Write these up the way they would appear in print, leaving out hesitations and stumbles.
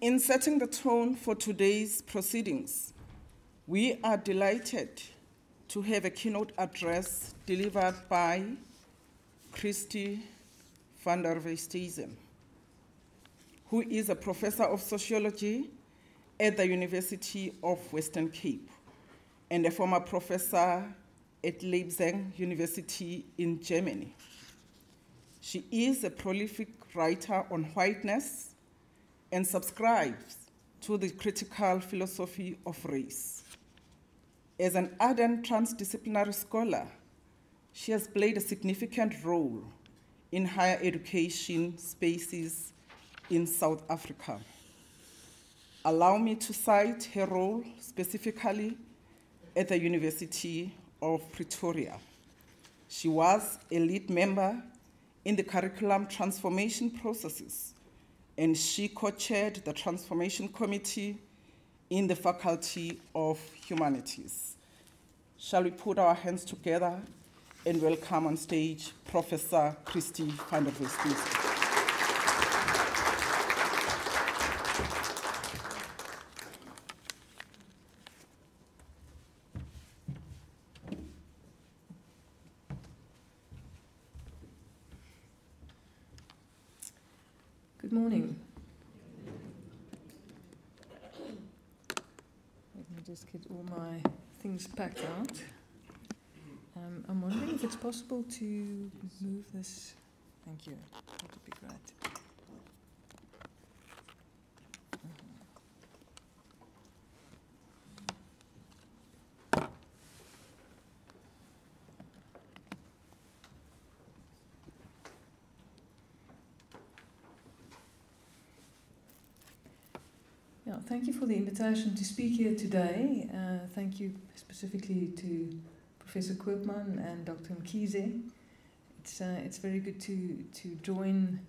In setting the tone for today's proceedings, we are delighted to have a keynote address delivered by Christy van der Westhuizen, who is a professor of sociology at the University of Western Cape and a former professor at Leipzig University in Germany. She is a prolific writer on whiteness and subscribes to the critical philosophy of race. As an ardent transdisciplinary scholar, she has played a significant role in higher education spaces in South Africa. Allow me to cite her role specifically at the University of Pretoria. She was a lead member in the curriculum transformation processes, and she co-chaired the transformation committee in the Faculty of Humanities. Shall we put our hands together and welcome on stage Professor Christy van der Westhuizen. Good morning. Let me just get all my things packed out. I'm wondering if it's possible to move this. Thank you. That would be great. Yeah, thank you for the invitation to speak here today. Thank you specifically to Professor Koopman and Dr. Mkhize. It's very good to join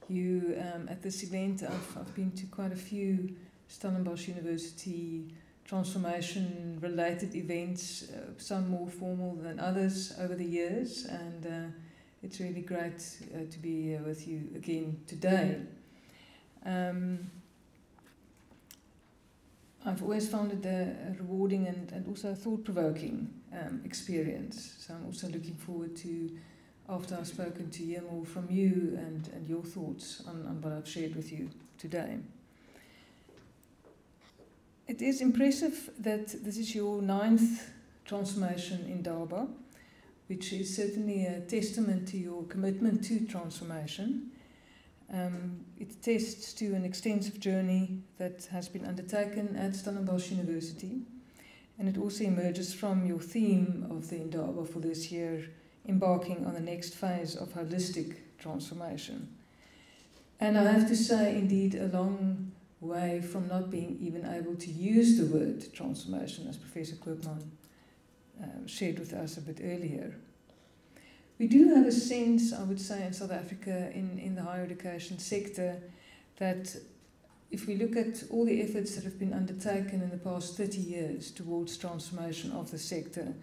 you at this event. I've been to quite a few Stellenbosch University transformation-related events, some more formal than others over the years, and it's really great to be here with you again today. I've always found it a rewarding and also a thought-provoking experience. So I'm also looking forward to, after I've spoken, to hear more from you and your thoughts on what I've shared with you today. It is impressive that this is your 9th transformation in Indaba, which is certainly a testament to your commitment to transformation. It attests to an extensive journey that has been undertaken at Stellenbosch University, and it also emerges from your theme of the Indaba for this year, embarking on the next phase of holistic transformation. And I have to say, indeed, a long way from not being even able to use the word transformation, as Professor Koopman shared with us a bit earlier. We do have a sense, I would say, in South Africa, in the higher education sector, that if we look at all the efforts that have been undertaken in the past 30 years towards transformation of the sector,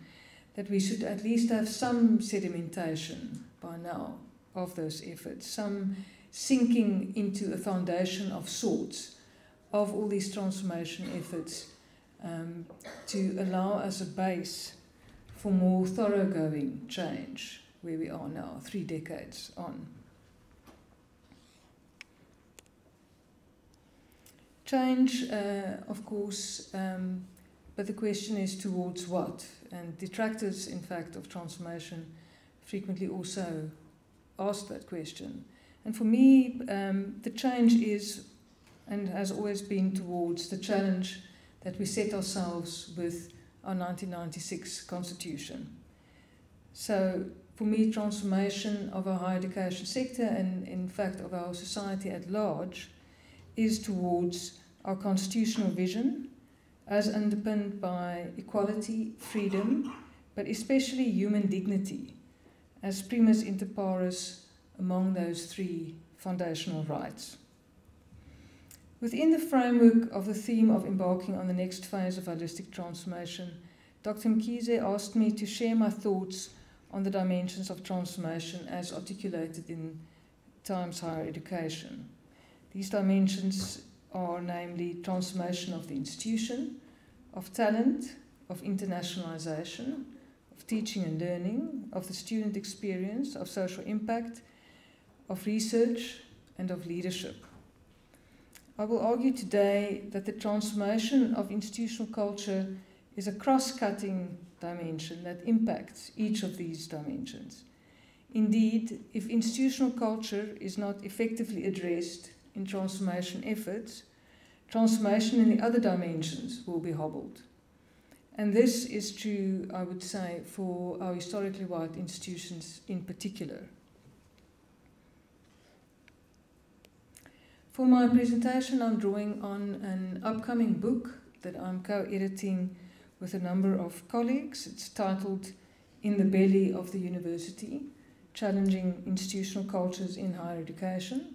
that we should at least have some sedimentation by now of those efforts, some sinking into a foundation of sorts of all these transformation efforts to allow us a base for more thoroughgoing change, where we are now, 3 decades on. Change, of course, but the question is towards what? And detractors, in fact, of transformation frequently also ask that question. And for me, the change is, and has always been, towards the challenge that we set ourselves with our 1996 Constitution. So, for me, transformation of our higher education sector, and in fact of our society at large, is towards our constitutional vision, as underpinned by equality, freedom, but especially human dignity, as primus inter pares among those 3 foundational rights. Within the framework of the theme of embarking on the next phase of holistic transformation, Dr. Mkhize asked me to share my thoughts on the dimensions of transformation as articulated in Times Higher Education. These dimensions are namely transformation of the institution, of talent, of internationalization, of teaching and learning, of the student experience, of social impact, of research, and of leadership. I will argue today that the transformation of institutional culture is a cross-cutting dimension that impacts each of these dimensions. Indeed, if institutional culture is not effectively addressed in transformation efforts, transformation in the other dimensions will be hobbled. And this is true, I would say, for our historically white institutions in particular. For my presentation, I'm drawing on an upcoming book that I'm co-editing with a number of colleagues. It's titled In the Belly of the University, Challenging Institutional Cultures in Higher Education.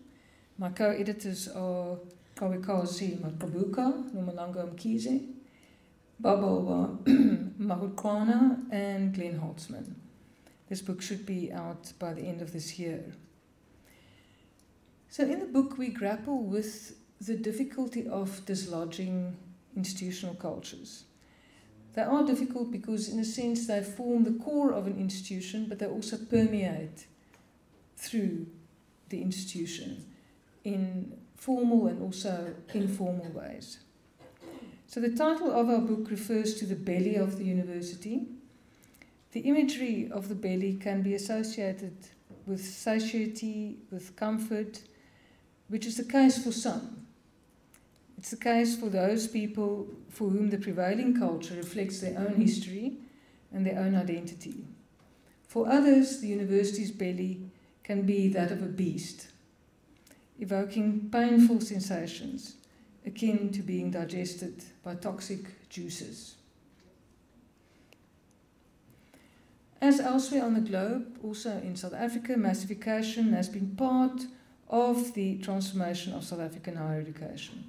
My co-editors are Kawekazi Makabuka, Nomalanga Mkhize, Baba Mahukwana, and Glenn Holtzman. This book should be out by the end of this year. So in the book, we grapple with the difficulty of dislodging institutional cultures. They are difficult because, in a sense, they form the core of an institution, but they also permeate through the institution in formal and also informal ways. So the title of our book refers to the belly of the university. The imagery of the belly can be associated with satiety, with comfort, which is the case for some. It's the case for those people for whom the prevailing culture reflects their own history and their own identity. For others, the university's belly can be that of a beast, evoking painful sensations akin to being digested by toxic juices. As elsewhere on the globe, also in South Africa, massification has been part of the transformation of South African higher education.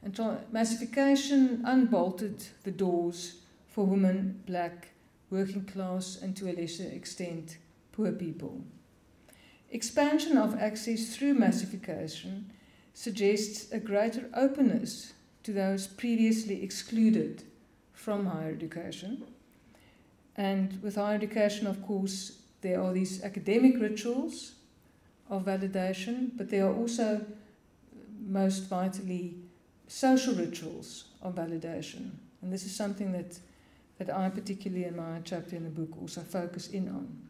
And massification unbolted the doors for women, black, working class, and to a lesser extent, poor people. Expansion of access through massification suggests a greater openness to those previously excluded from higher education. And with higher education, of course, there are these academic rituals of validation, but there are also, most vitally, social rituals of validation. And this is something that I, particularly in my chapter in the book, also focus in on.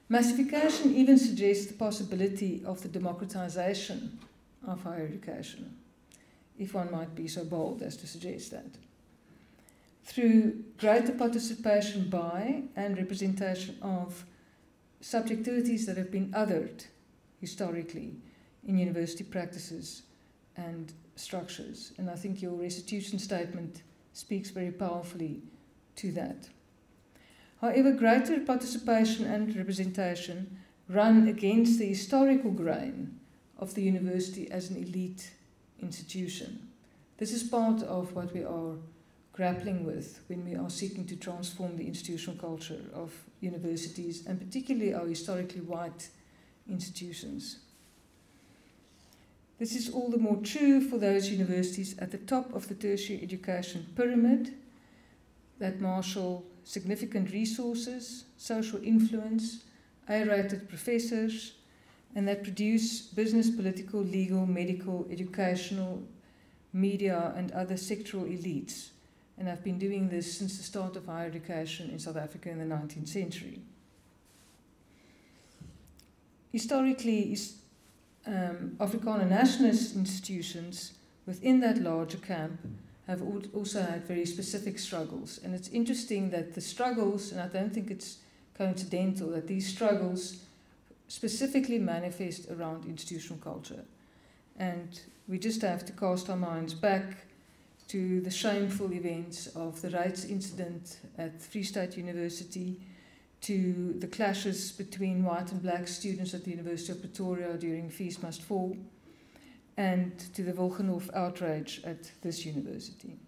Massification even suggests the possibility of the democratization of higher education, if one might be so bold as to suggest that. Through greater participation by and representation of subjectivities that have been othered historically in university practices and structures. And I think your restitution statement speaks very powerfully to that. However, greater participation and representation run against the historical grain of the university as an elite institution. This is part of what we are grappling with when we are seeking to transform the institutional culture of universities, and particularly our historically white institutions. This is all the more true for those universities at the top of the tertiary education pyramid that marshal significant resources, social influence, A-rated professors, and that produce business, political, legal, medical, educational, media, and other sectoral elites. And I've been doing this since the start of higher education in South Africa in the 19th century. Historically, Afrikaner nationalist institutions within that larger camp have also had very specific struggles. And it's interesting that the struggles, and I don't think it's coincidental, that these struggles specifically manifest around institutional culture. And we just have to cast our minds back to the shameful events of the Rhodes incident at Free State University, to the clashes between white and black students at the University of Pretoria during Fees Must Fall, and to the Wilgenhof outrage at this university.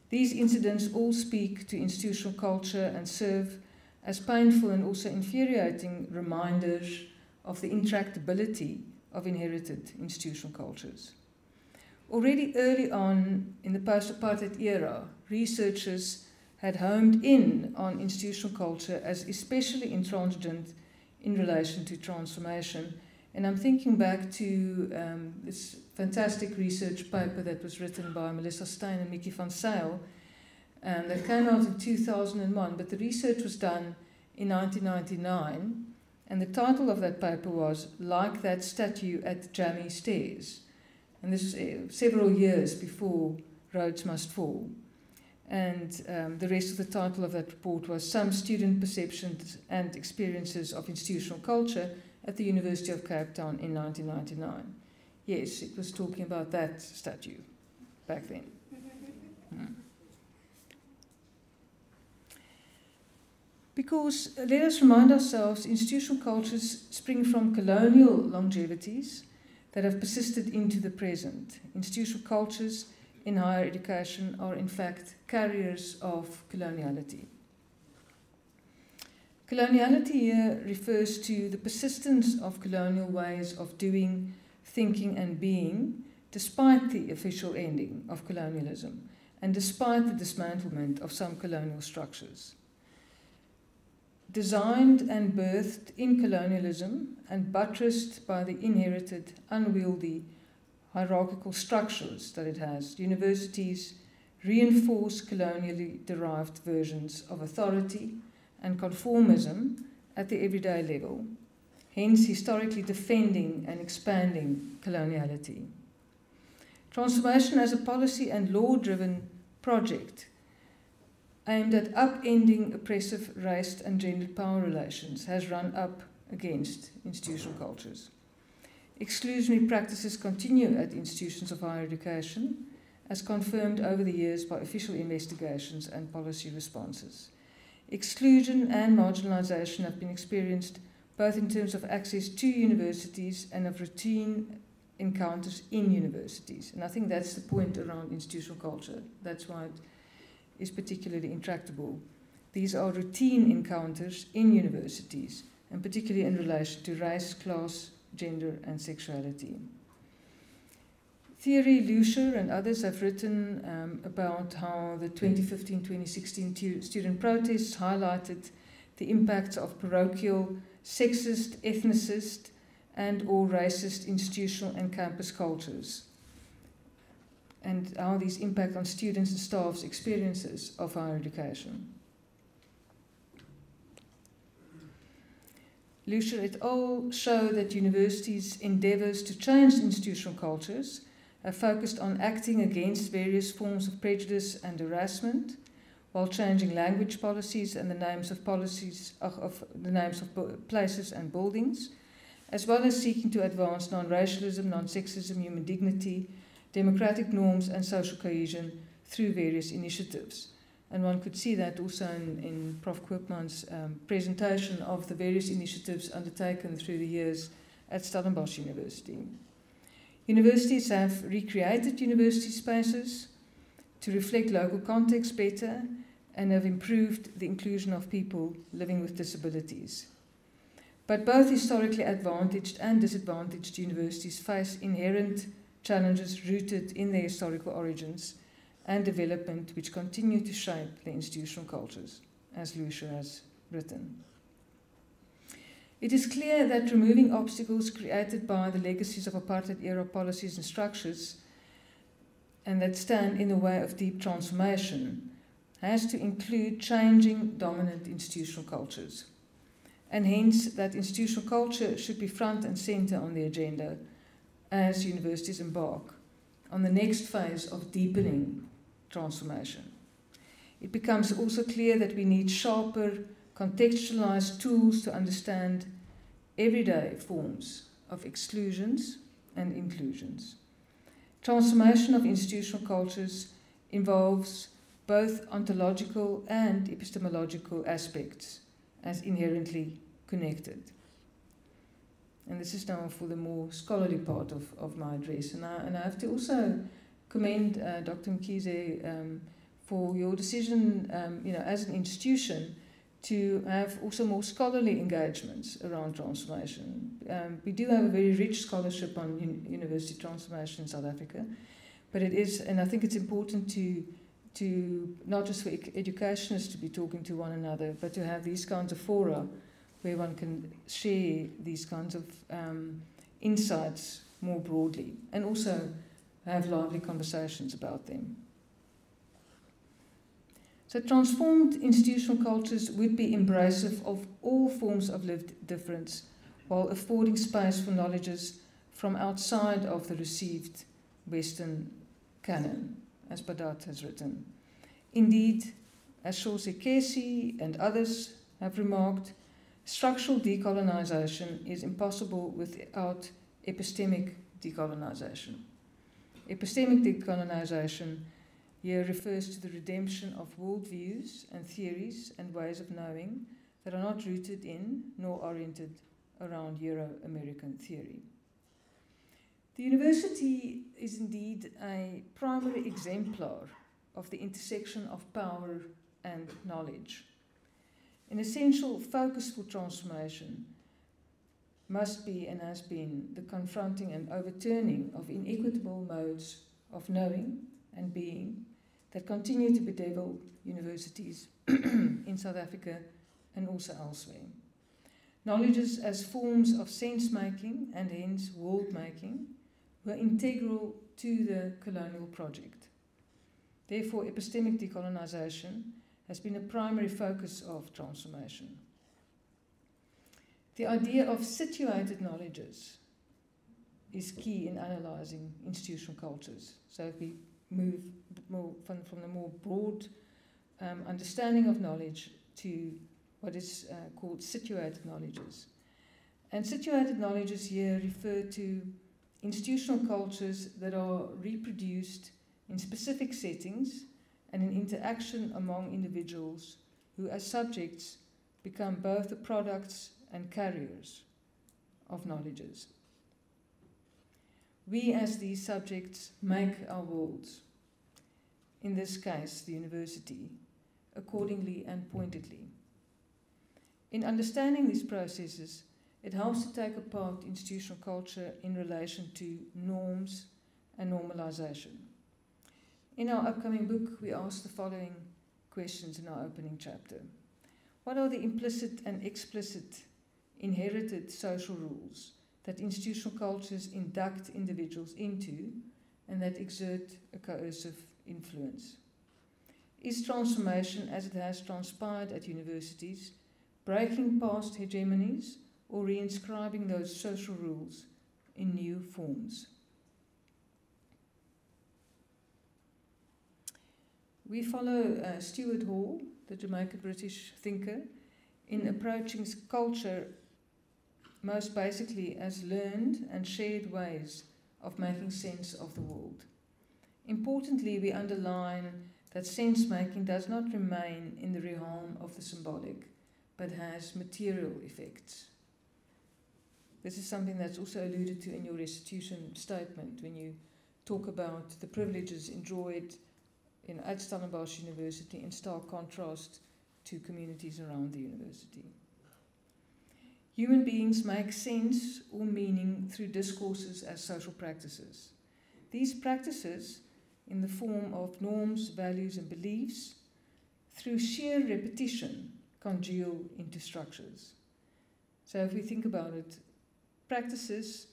These incidents all speak to institutional culture and serve as painful and also infuriating reminders of the intractability of inherited institutional cultures. Already early on in the post-apartheid era, researchers had homed in on institutional culture as especially intransigent in relation to transformation. And I'm thinking back to this fantastic research paper that was written by Melissa Stein and Mickey van Zyl, that came out in 2001, but the research was done in 1999, and the title of that paper was Like That Statue at Jammy Stairs. And this was several years before Rhodes Must Fall. And the rest of the title of that report was Some Student Perceptions and Experiences of Institutional Culture at the University of Cape Town in 1999. Yes, it was talking about that statue back then. Because, let us remind ourselves, institutional cultures spring from colonial longevities that have persisted into the present. Institutional cultures in higher education are in fact carriers of coloniality. Coloniality here refers to the persistence of colonial ways of doing, thinking and being, despite the official ending of colonialism and despite the dismantlement of some colonial structures. Designed and birthed in colonialism and buttressed by the inherited, unwieldy, hierarchical structures that it has, universities reinforce colonially derived versions of authority and conformism at the everyday level, hence historically defending and expanding coloniality. Transformation as a policy and law-driven project aimed at upending oppressive race and gendered power relations has run up against institutional cultures. Exclusionary practices continue at institutions of higher education, as confirmed over the years by official investigations and policy responses. Exclusion and marginalisation have been experienced both in terms of access to universities and of routine encounters in universities. And I think that's the point around institutional culture. That's why it is particularly intractable. These are routine encounters in universities, and particularly in relation to race, class, gender and sexuality. Thierry Lucier and others have written about how the 2015-2016 student protests highlighted the impacts of parochial, sexist, ethnicist and or racist institutional and campus cultures, and how these impact on students and staff's experiences of higher education. Lucier et al. Show that universities' endeavours to change institutional cultures have focused on acting against various forms of prejudice and harassment, while changing language policies and the names of places and buildings, as well as seeking to advance non-racialism, non-sexism, human dignity, democratic norms and social cohesion through various initiatives. And one could see that also in Prof. Koopman's presentation of the various initiatives undertaken through the years at Stellenbosch University. Universities have recreated university spaces to reflect local context better and have improved the inclusion of people living with disabilities. But both historically advantaged and disadvantaged universities face inherent challenges rooted in their historical origins and development which continue to shape the institutional cultures, as Lucier has written. It is clear that removing obstacles created by the legacies of apartheid-era policies and structures and that stand in the way of deep transformation has to include changing dominant institutional cultures, and hence that institutional culture should be front and centre on the agenda as universities embark on the next phase of deepening transformation. It becomes also clear that we need sharper, contextualized tools to understand everyday forms of exclusions and inclusions. Transformation of institutional cultures involves both ontological and epistemological aspects as inherently connected. And this is now for the more scholarly part of my address. And I have to also commend Dr. Mkhize for your decision, as an institution, to have also more scholarly engagements around transformation. We do have a very rich scholarship on university transformation in South Africa, But it is, and I think it's important to not just for educationists to be talking to one another, but to have these kinds of fora where one can share these kinds of insights more broadly, and also have lively conversations about them. So transformed institutional cultures would be embracive of all forms of lived difference, while affording space for knowledges from outside of the received Western canon, as Badat has written. Indeed, as Shosei and others have remarked, structural decolonization is impossible without epistemic decolonization. Epistemic decolonization here refers to the redemption of worldviews and theories and ways of knowing that are not rooted in nor oriented around Euro-American theory. The university is indeed a primary exemplar of the intersection of power and knowledge. An essential focus for transformation must be and has been the confronting and overturning of inequitable modes of knowing and being that continue to bedevil universities in South Africa and also elsewhere. Knowledges as forms of sense-making and hence world-making were integral to the colonial project. Therefore, epistemic decolonization has been a primary focus of transformation. The idea of situated knowledges is key in analysing institutional cultures. So if we move more from the more broad understanding of knowledge to what is called situated knowledges. And situated knowledges here refer to institutional cultures that are reproduced in specific settings and in interaction among individuals who as subjects become both the products and carriers of knowledges. We as these subjects make our worlds, in this case the university, accordingly and pointedly. In understanding these processes, it helps to take apart institutional culture in relation to norms and normalization. In our upcoming book, we ask the following questions in our opening chapter. What are the implicit and explicit inherited social rules that institutional cultures induct individuals into and that exert a coercive influence? Is transformation, as it has transpired at universities, breaking past hegemonies or reinscribing those social rules in new forms? We follow Stuart Hall, the Jamaican British thinker, in approaching culture most basically as learned and shared ways of making sense of the world. Importantly, we underline that sense-making does not remain in the realm of the symbolic, but has material effects. This is something that's also alluded to in your restitution statement when you talk about the privileges enjoyed at Stellenbosch University in stark contrast to communities around the university. Human beings make sense or meaning through discourses as social practices. These practices, in the form of norms, values, and beliefs, through sheer repetition, congeal into structures. So if we think about it, practices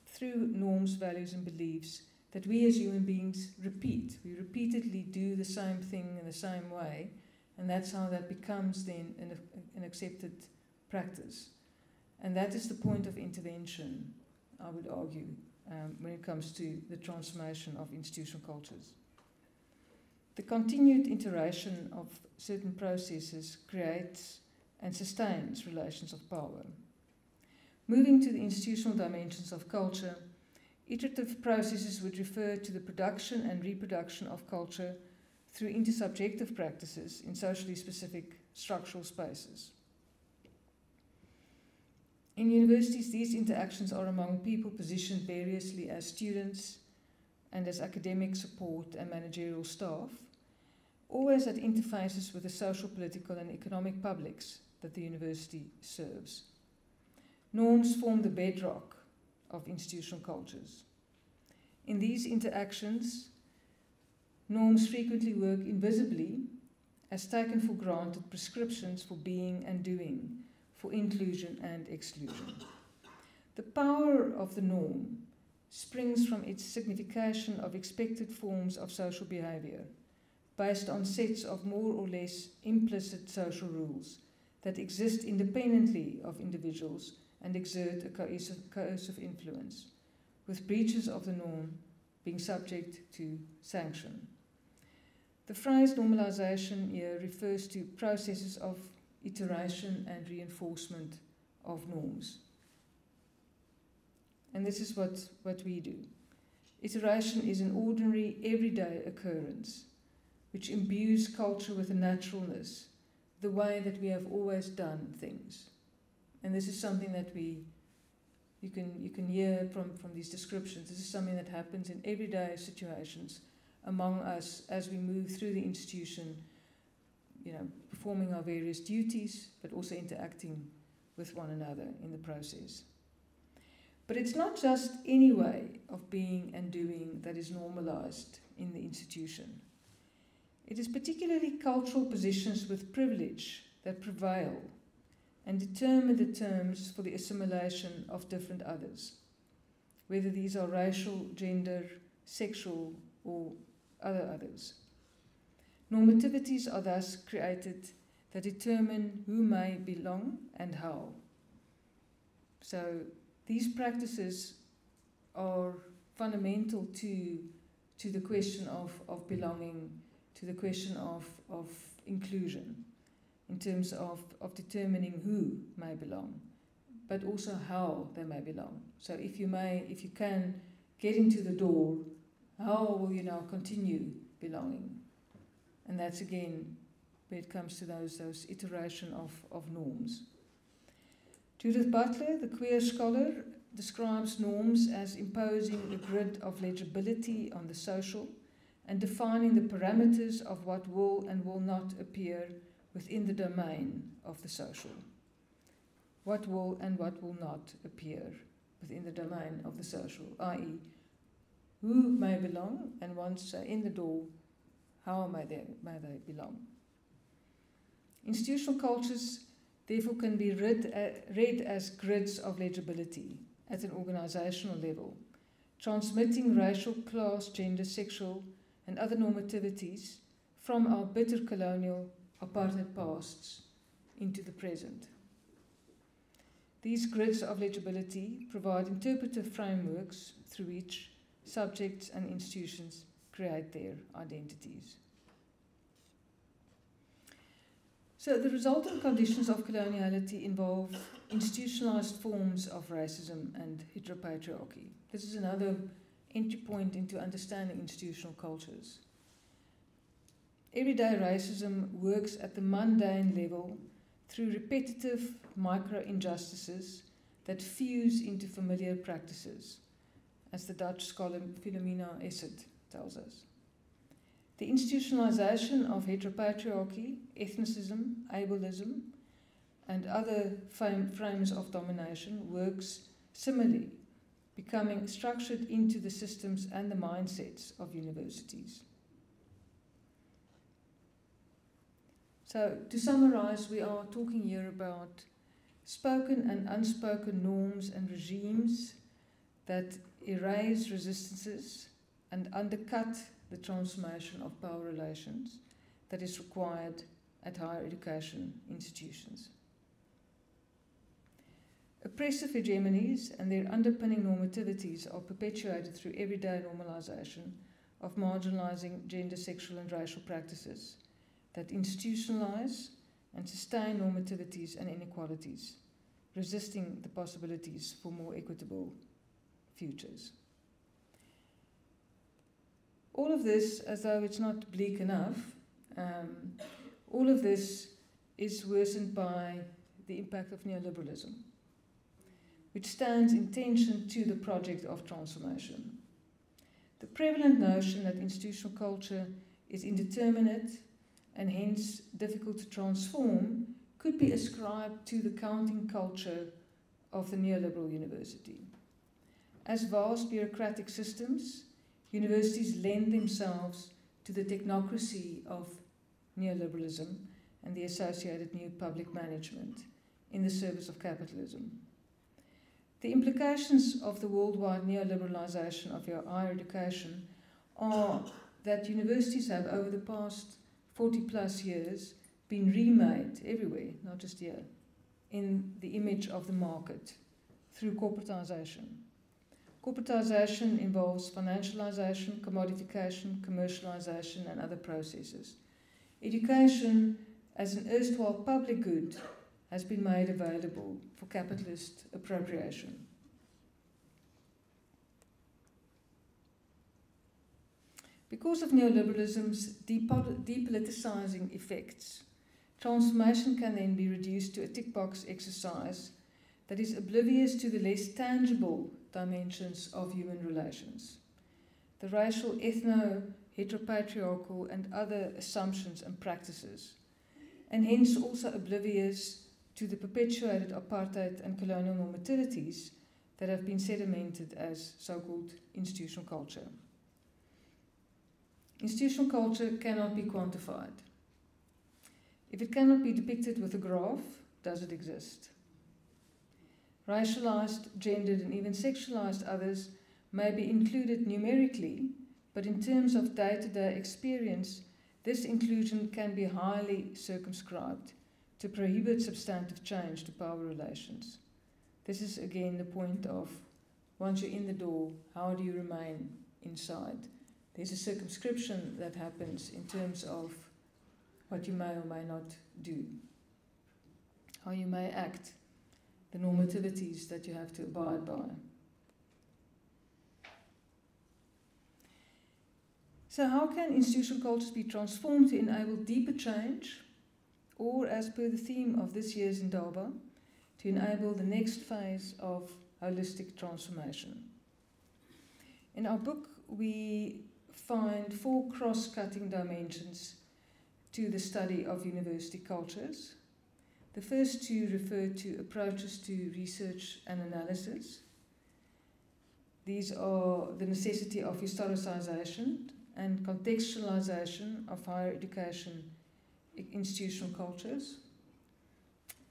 through norms, values, and beliefs that we as human beings repeat. We repeatedly do the same thing in the same way, and that's how that becomes then an accepted practice. And that is the point of intervention, I would argue, when it comes to the transformation of institutional cultures. The continued iteration of certain processes creates and sustains relations of power. Moving to the institutional dimensions of culture, iterative processes would refer to the production and reproduction of culture through intersubjective practices in socially specific structural spaces. In universities, these interactions are among people positioned variously as students and as academic support and managerial staff, always at interfaces with the social, political, and economic publics that the university serves. Norms form the bedrock of institutional cultures. In In these interactions, norms frequently work invisibly as taken for granted prescriptions for being and doing, for inclusion and exclusion. The power of the norm springs from its signification of expected forms of social behavior, based on sets of more or less implicit social rules that exist independently of individuals and exert a coercive influence, with breaches of the norm being subject to sanction. The phrase normalization here refers to processes of iteration and reinforcement of norms. And this is what we do. Iteration is an ordinary, everyday occurrence which imbues culture with a naturalness, the way that we have always done things. And this is something that you can hear from these descriptions. This is something that happens in everyday situations among us as we move through the institution, performing our various duties, but also interacting with one another in the process. But it's not just any way of being and doing that is normalized in the institution. It is particularly cultural positions with privilege that prevail and determine the terms for the assimilation of different others, whether these are racial, gender, sexual, or other others. Normativities are thus created that determine who may belong and how. So these practices are fundamental to the question of belonging, to the question of inclusion, in terms of determining who may belong, but also how they may belong. So if you can get into the door, how will you now continue belonging? And that's again where it comes to those iteration of norms. Judith Butler, the queer scholar, describes norms as imposing a grid of legibility on the social and defining the parameters of what will and will not appear within the domain of the social. What will and what will not appear within the domain of the social, i.e., who may belong, and once they're in the door, how may they belong. Institutional cultures therefore can be read as grids of legibility at an organizational level, transmitting racial, class, gender, sexual, and other normativities from our bitter colonial apartheid pasts into the present. These grids of legibility provide interpretive frameworks through which subjects and institutions create their identities. So the resultant conditions of coloniality involve institutionalized forms of racism and heteropatriarchy. This is another entry point into understanding institutional cultures. Everyday racism works at the mundane level through repetitive micro-injustices that fuse into familiar practices, as the Dutch scholar Philomena Essert tells us. The institutionalization of heteropatriarchy, ethnicism, ableism, and other frames of domination works similarly, becoming structured into the systems and the mindsets of universities. So, to summarize, we are talking here about spoken and unspoken norms and regimes that erase resistances and undercut the transformation of power relations that is required at higher education institutions. Oppressive hegemonies and their underpinning normativities are perpetuated through everyday normalization of marginalizing gender, sexual, and racial practices that institutionalize and sustain normativities and inequalities, resisting the possibilities for more equitable futures. All of this, as though it's not bleak enough, all of this is worsened by the impact of neoliberalism, which stands in tension to the project of transformation. The prevalent notion that institutional culture is indeterminate and hence difficult to transform could be ascribed to the counting culture of the neoliberal university. As vast bureaucratic systems, universities lend themselves to the technocracy of neoliberalism and the associated new public management in the service of capitalism. The implications of the worldwide neoliberalization of higher education are that universities have, over the past 40 plus years, been remade everywhere, not just here, in the image of the market through corporatization. Corporatization involves financialization, commodification, commercialization, and other processes. Education, as an erstwhile public good, has been made available for capitalist appropriation. Because of neoliberalism's depoliticizing effects, transformation can then be reduced to a tick box exercise that is oblivious to the less tangible dimensions of human relations. The racial, ethno, heteropatriarchal, and other assumptions and practices, and hence also oblivious to the perpetuated apartheid and colonial normativities that have been sedimented as so-called institutional culture. Institutional culture cannot be quantified. If it cannot be depicted with a graph, does it exist? Racialized, gendered, and even sexualized others may be included numerically, but in terms of day-to-day experience, this inclusion can be highly circumscribed to prohibit substantive change to power relations. This is again the point of, once you're in the door, how do you remain inside? There's a circumscription that happens in terms of what you may or may not do, how you may act, the normativities that you have to abide by. So how can institutional cultures be transformed to enable deeper change, or, as per the theme of this year's Indaba, to enable the next phase of holistic transformation? In our book, we find 4 cross-cutting dimensions to the study of university cultures. The first 2 refer to approaches to research and analysis. These are the necessity of historicization and contextualization of higher education institutional cultures.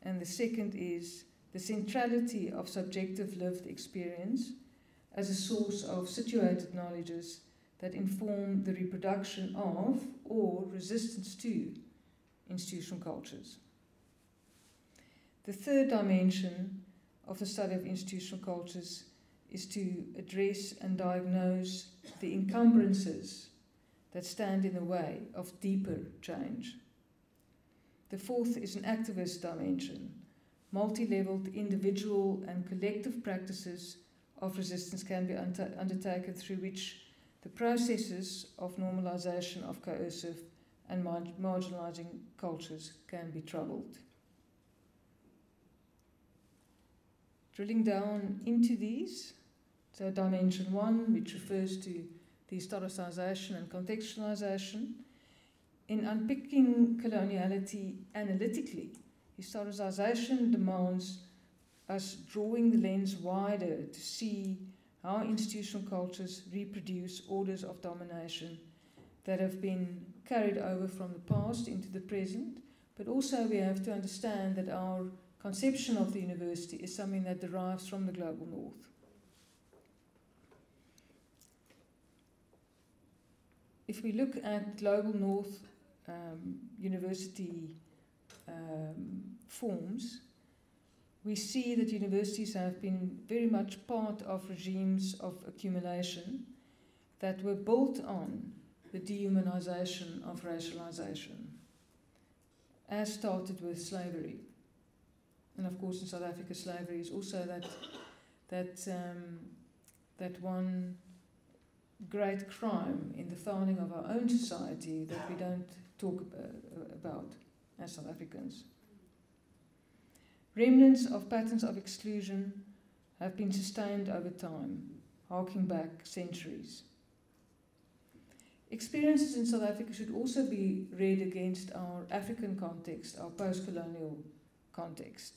And the second is the centrality of subjective lived experience as a source of situated knowledges that inform the reproduction of or resistance to institutional cultures. The third dimension of the study of institutional cultures is to address and diagnose the encumbrances that stand in the way of deeper change. The fourth is an activist dimension. Multi-leveled individual and collective practices of resistance can be undertaken through which the processes of normalization of coercive and marginalizing cultures can be troubled. Drilling down into these, so dimension 1, which refers to the historicization and contextualization. In unpicking coloniality analytically, historicization demands us drawing the lens wider to see how institutional cultures reproduce orders of domination that have been carried over from the past into the present, but also we have to understand that our conception of the university is something that derives from the global north. If we look at global north university forms, we see that universities have been very much part of regimes of accumulation that were built on the dehumanization of racialization, as started with slavery. And of course in South Africa slavery is also that one great crime in the founding of our own society that we don't talk about as South Africans. Remnants of patterns of exclusion have been sustained over time, harking back centuries. Experiences in South Africa should also be read against our African context, our post-colonial context.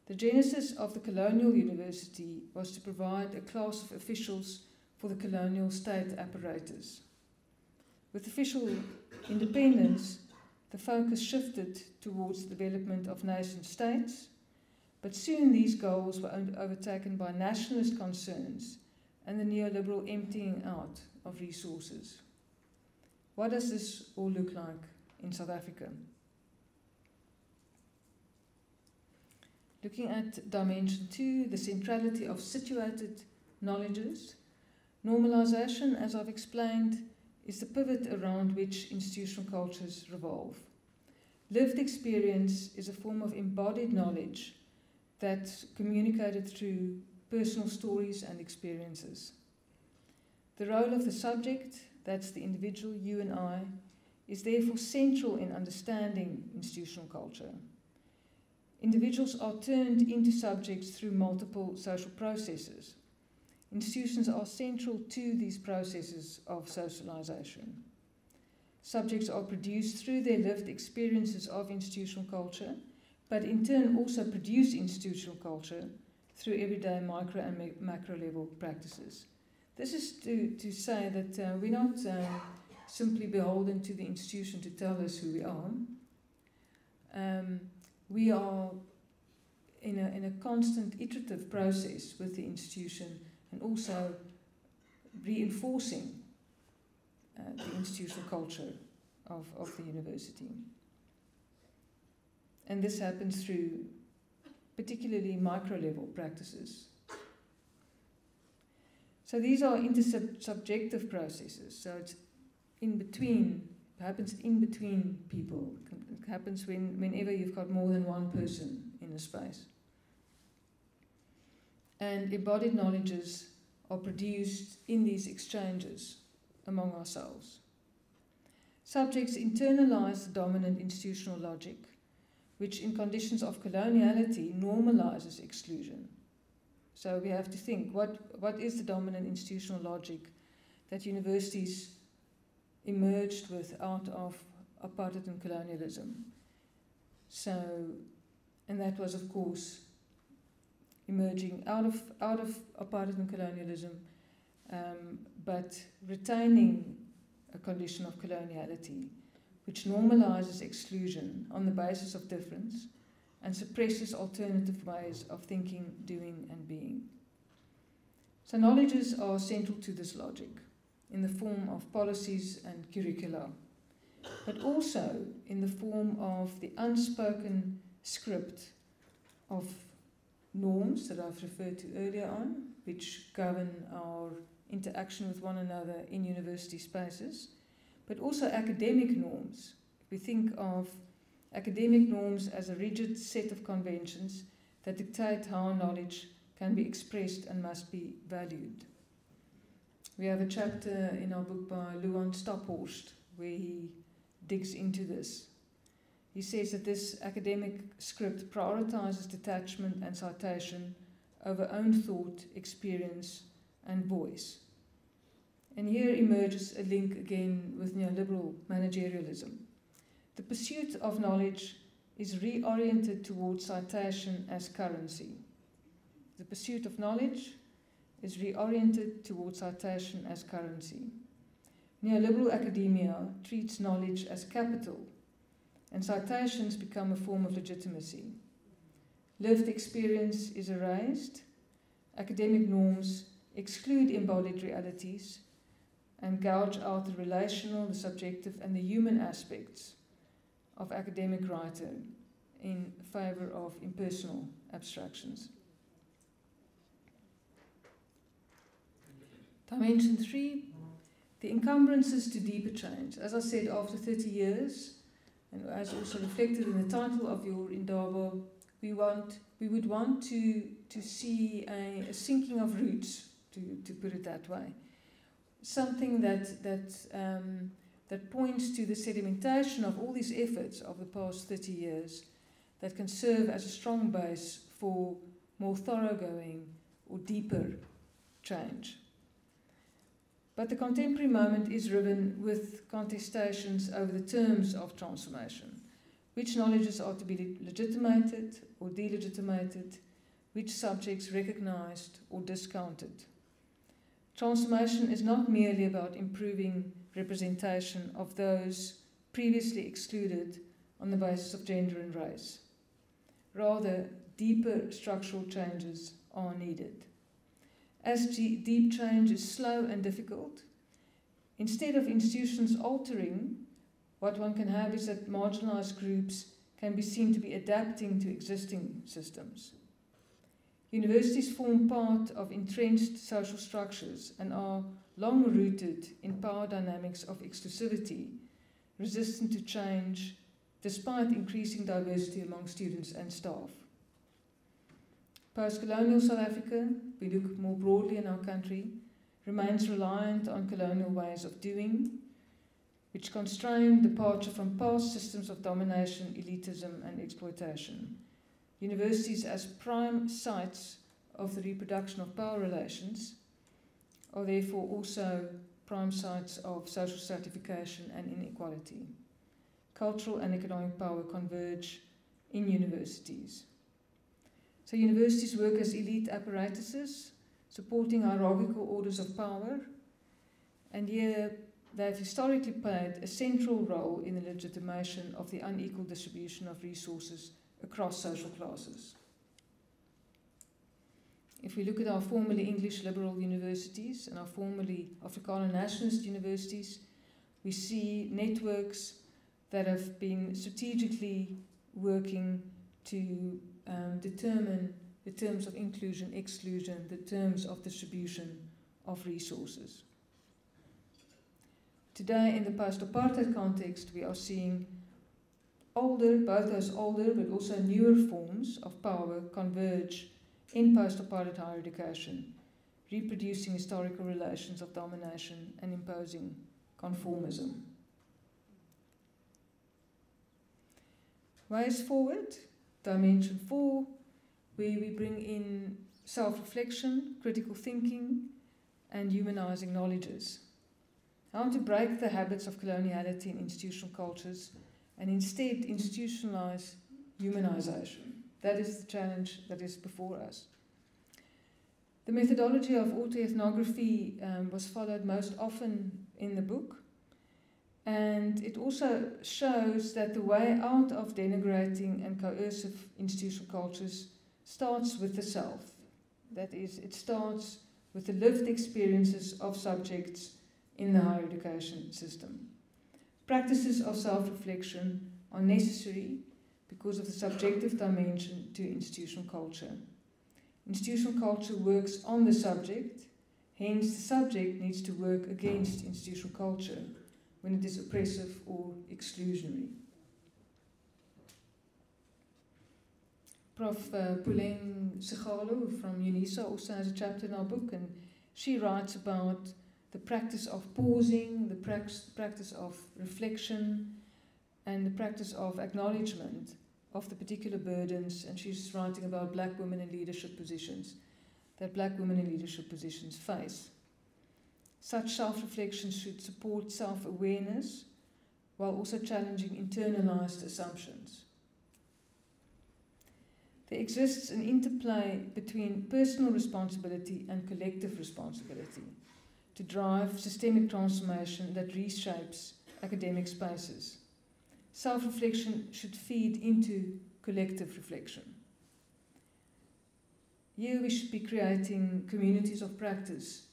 The genesis of the colonial university was to provide a class of officials for the colonial state apparatus. With official independence, the focus shifted towards the development of nation states, but soon these goals were overtaken by nationalist concerns and the neoliberal emptying out of resources. What does this all look like in South Africa? Looking at dimension 2, the centrality of situated knowledges, normalization, as I've explained, is the pivot around which institutional cultures revolve. Lived experience is a form of embodied knowledge that's communicated through personal stories and experiences. The role of the subject, that's the individual, you and I, is therefore central in understanding institutional culture. Individuals are turned into subjects through multiple social processes. Institutions are central to these processes of socialization. Subjects are produced through their lived experiences of institutional culture, but in turn also produce institutional culture through everyday micro and macro level practices. This is to say that we're not simply beholden to the institution to tell us who we are. We are in a constant iterative process with the institution and also reinforcing the institutional culture of the university. And this happens through particularly micro-level practices. So these are intersubjective processes. So it's in between, happens in between people. It happens whenever you've got more than one person in a space. And embodied knowledges are produced in these exchanges among ourselves. Subjects internalize the dominant institutional logic, which in conditions of coloniality normalizes exclusion. So we have to think, what is the dominant institutional logic that universities emerged with out of apartheid and colonialism? So, and that was of course emerging out of apartheid and colonialism, but retaining a condition of coloniality, which normalizes exclusion on the basis of difference and suppresses alternative ways of thinking, doing, and being. So knowledges are central to this logic in the form of policies and curricula, but also in the form of the unspoken script of norms that I've referred to earlier on, which govern our interaction with one another in university spaces, but also academic norms. We think of academic norms as a rigid set of conventions that dictate how knowledge can be expressed and must be valued. We have a chapter in our book by Luan Staphorst where he digs into this. He says that this academic script prioritizes detachment and citation over own thought, experience, and voice. And here emerges a link again with neoliberal managerialism. The pursuit of knowledge is reoriented towards citation as currency. The pursuit of knowledge is reoriented towards citation as currency. Neoliberal academia treats knowledge as capital, and citations become a form of legitimacy. Lived experience is erased, academic norms exclude embodied realities, and gouge out the relational, the subjective, and the human aspects of academic writing in favor of impersonal abstractions. Dimension 3, the encumbrances to deeper change. As I said, after 30 years, and as also reflected in the title of your Indaba, we would want to see a sinking of roots, to put it that way. Something that points to the sedimentation of all these efforts of the past 30 years that can serve as a strong base for more thoroughgoing or deeper change. But the contemporary moment is riven with contestations over the terms of transformation. Which knowledges are to be legitimated or delegitimated, which subjects recognized or discounted. transformation is not merely about improving representation of those previously excluded on the basis of gender and race. Rather, deeper structural changes are needed. As deep change is slow and difficult, instead of institutions altering, what one can have is that marginalized groups can be seen to be adapting to existing systems. Universities form part of entrenched social structures and are long rooted in power dynamics of exclusivity, resistant to change despite increasing diversity among students and staff. Post-colonial South Africa, we look more broadly in our country, remains reliant on colonial ways of doing, which constrain departure from past systems of domination, elitism, and exploitation. Universities, as prime sites of the reproduction of power relations, are therefore also prime sites of social stratification and inequality. Cultural and economic power converge in universities. So universities work as elite apparatuses, supporting hierarchical orders of power, and here they have historically played a central role in the legitimation of the unequal distribution of resources across social classes. If we look at our formerly English liberal universities and our formerly Afrikaner nationalist universities, we see networks that have been strategically working to determine the terms of inclusion, exclusion, the terms of distribution of resources. Today, in the post-apartheid context, we are seeing older, both as older but also newer forms of power converge in post-apartheid higher education, reproducing historical relations of domination and imposing conformism. Ways forward, dimension 4, where we bring in self-reflection, critical thinking, and humanizing knowledges. How to break the habits of coloniality in institutional cultures and instead institutionalize humanization. That is the challenge that is before us. The methodology of autoethnography was followed most often in the book, and it also shows that the way out of denigrating and coercive institutional cultures starts with the self. That is, it starts with the lived experiences of subjects in the higher education system. Practices of self-reflection are necessary because of the subjective dimension to institutional culture. Institutional culture works on the subject, hence the subject needs to work against institutional culture when it is oppressive or exclusionary. Prof. Puleng Segalo from UNISA also has a chapter in our book, and she writes about the practice of pausing, the practice of reflection, and the practice of acknowledgement of the particular burdens, and she's writing about black women in leadership positions, that black women in leadership positions face. Such self-reflection should support self-awareness while also challenging internalized assumptions. There exists an interplay between personal responsibility and collective responsibility to drive systemic transformation that reshapes academic spaces. Self-reflection should feed into collective reflection. Here we should be creating communities of practice,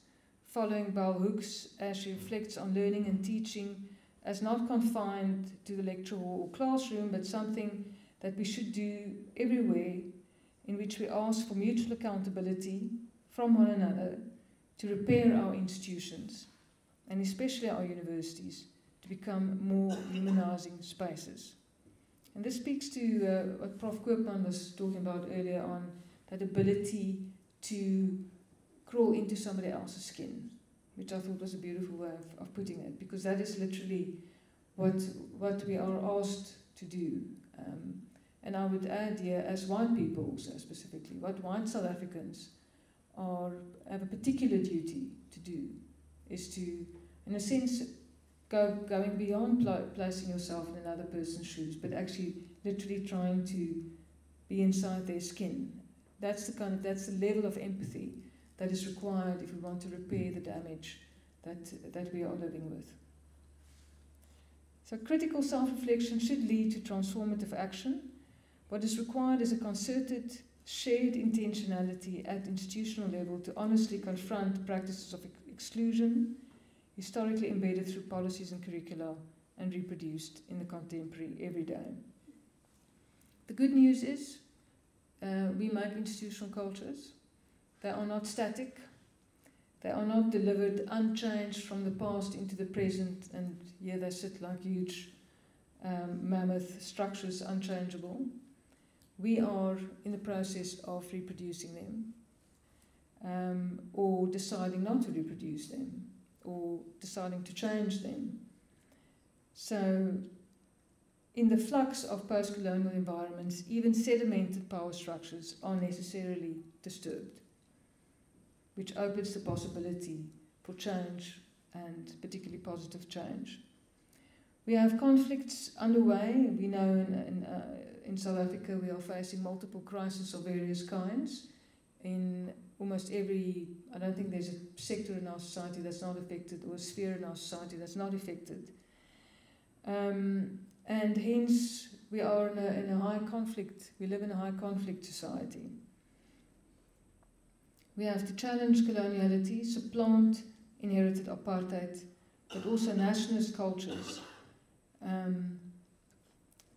following Bell Hooks as she reflects on learning and teaching as not confined to the lecture hall or classroom, but something that we should do everywhere, in which we ask for mutual accountability from one another to repair our institutions, and especially our universities, to become more humanizing spaces. And this speaks to what Prof. Koopman was talking about earlier on, that ability to crawl into somebody else's skin, which I thought was a beautiful way of putting it, because that is literally what we are asked to do. And I would add here, as white people also specifically, what white South Africans have a particular duty to do is to, in a sense, going beyond placing yourself in another person's shoes, but actually literally trying to be inside their skin. That's the level of empathy that is required if we want to repair the damage that we are living with. So critical self-reflection should lead to transformative action. What is required is a concerted, shared intentionality at institutional level to honestly confront practices of exclusion, historically embedded through policies and curricula and reproduced in the contemporary everyday. The good news is we make institutional cultures. They are not static. They are not delivered unchanged from the past into the present, and here they sit like huge mammoth structures, unchangeable. We are in the process of reproducing them, or deciding not to reproduce them, or deciding to change them. So, in the flux of post-colonial environments, even sedimented power structures are necessarily disturbed, which opens the possibility for change, and particularly positive change. We have conflicts underway. We know in South Africa we are facing multiple crises of various kinds. In almost every, I don't think there's a sector in our society that's not affected, or a sphere in our society that's not affected. And hence we are in a high conflict, we live in a high conflict society. We have to challenge coloniality, supplant inherited apartheid, but also nationalist cultures,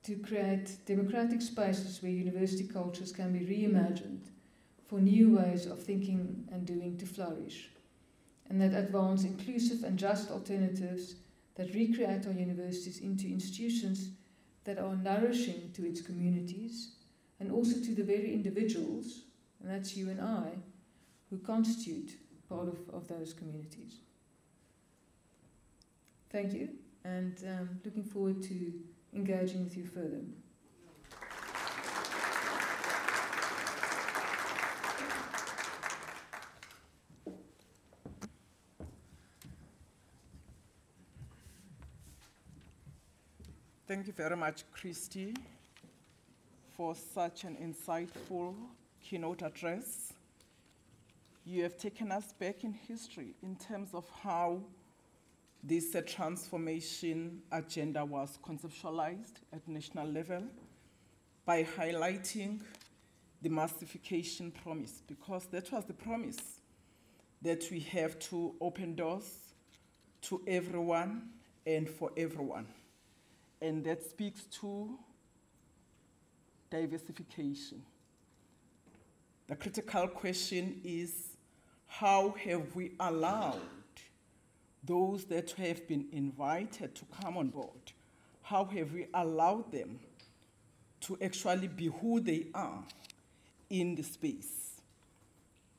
to create democratic spaces where university cultures can be reimagined for new ways of thinking and doing to flourish, and that advance inclusive and just alternatives that recreate our universities into institutions that are nourishing to its communities and also to the very individuals, and that's you and I, who constitute part of those communities. Thank you, and looking forward to engaging with you further. Thank you very much, Christy, for such an insightful keynote address. You have taken us back in history in terms of how this transformation agenda was conceptualized at national level by highlighting the massification promise, because that was the promise, that we have to open doors to everyone and for everyone. And that speaks to diversification. The critical question is, how have we allowed those that have been invited to come on board, how have we allowed them to actually be who they are in the space?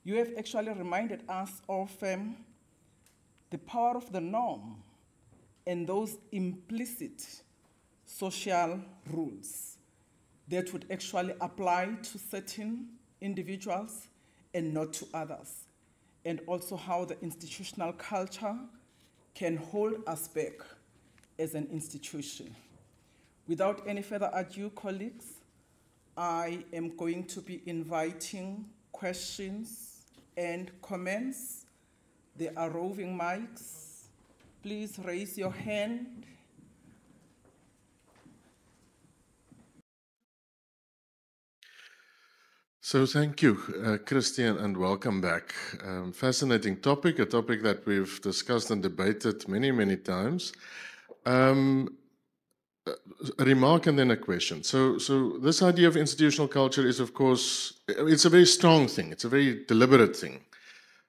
You have actually reminded us of the power of the norm and those implicit social rules that would actually apply to certain individuals and not to others, and also how the institutional culture can hold us back as an institution. Without any further ado, colleagues, I am going to be inviting questions and comments. There are roving mics. Please raise your hand. So thank you, Christian, and welcome back. Fascinating topic, a topic that we've discussed and debated many, many times. A remark and then a question. So this idea of institutional culture is, of course, it's a very strong thing. It's a very deliberate thing.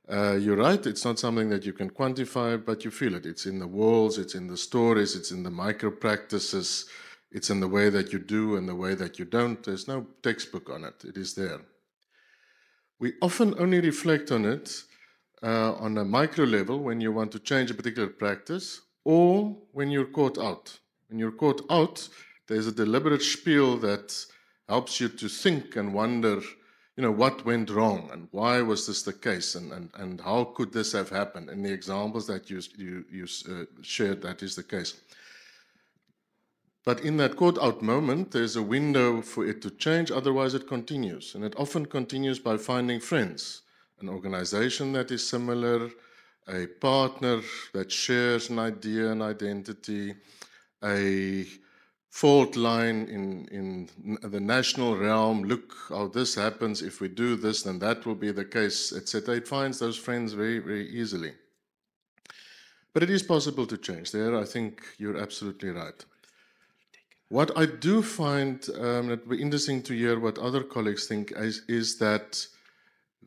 You're right, it's not something that you can quantify, but you feel it. It's in the walls, it's in the stories, it's in the micro practices, it's in the way that you do and the way that you don't. There's no textbook on it. It is there. We often only reflect on it on a micro level when you want to change a particular practice, or when you're caught out. When you're caught out, there's a deliberate spiel that helps you to think and wonder, you know, what went wrong and why was this the case, and how could this have happened? In the examples that you shared, that is the case. But in that caught-out moment, there's a window for it to change, otherwise it continues. And it often continues by finding friends an organization that is similar, a partner that shares an idea and identity, a fault line in the national realm, look how this happens, if we do this, then that will be the case, etc. It finds those friends very, very easily. But it is possible to change. There, I think you're absolutely right. What I do find that would be interesting to hear what other colleagues think is that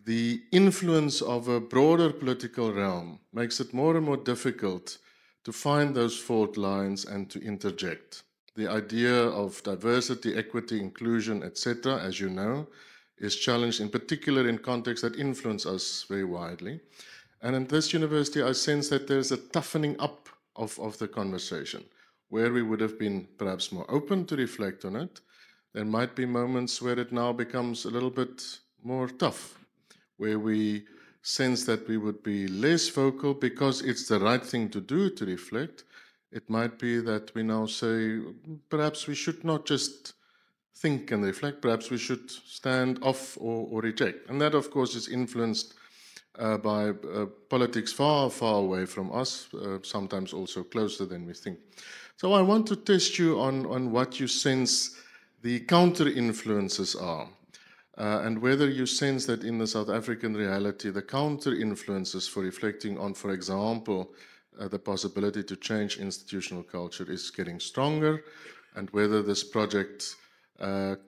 the influence of a broader political realm makes it more and more difficult to find those fault lines and to interject. The idea of diversity, equity, inclusion, etc., as you know, is challenged in particular in contexts that influence us very widely. And in this university, I sense that there's a toughening up of the conversation, where we would have been perhaps more open to reflect on it. There might be moments where it now becomes a little bit more tough, where we sense that we would be less vocal because it's the right thing to do to reflect. It might be that we now say, perhaps we should not just think and reflect, perhaps we should stand off or reject. And that, of course, is influenced by politics far, far away from us, sometimes also closer than we think. So I want to test you on what you sense the counter-influences are, and whether you sense that in the South African reality, the counter-influences for reflecting on, for example, the possibility to change institutional culture is getting stronger, and whether this project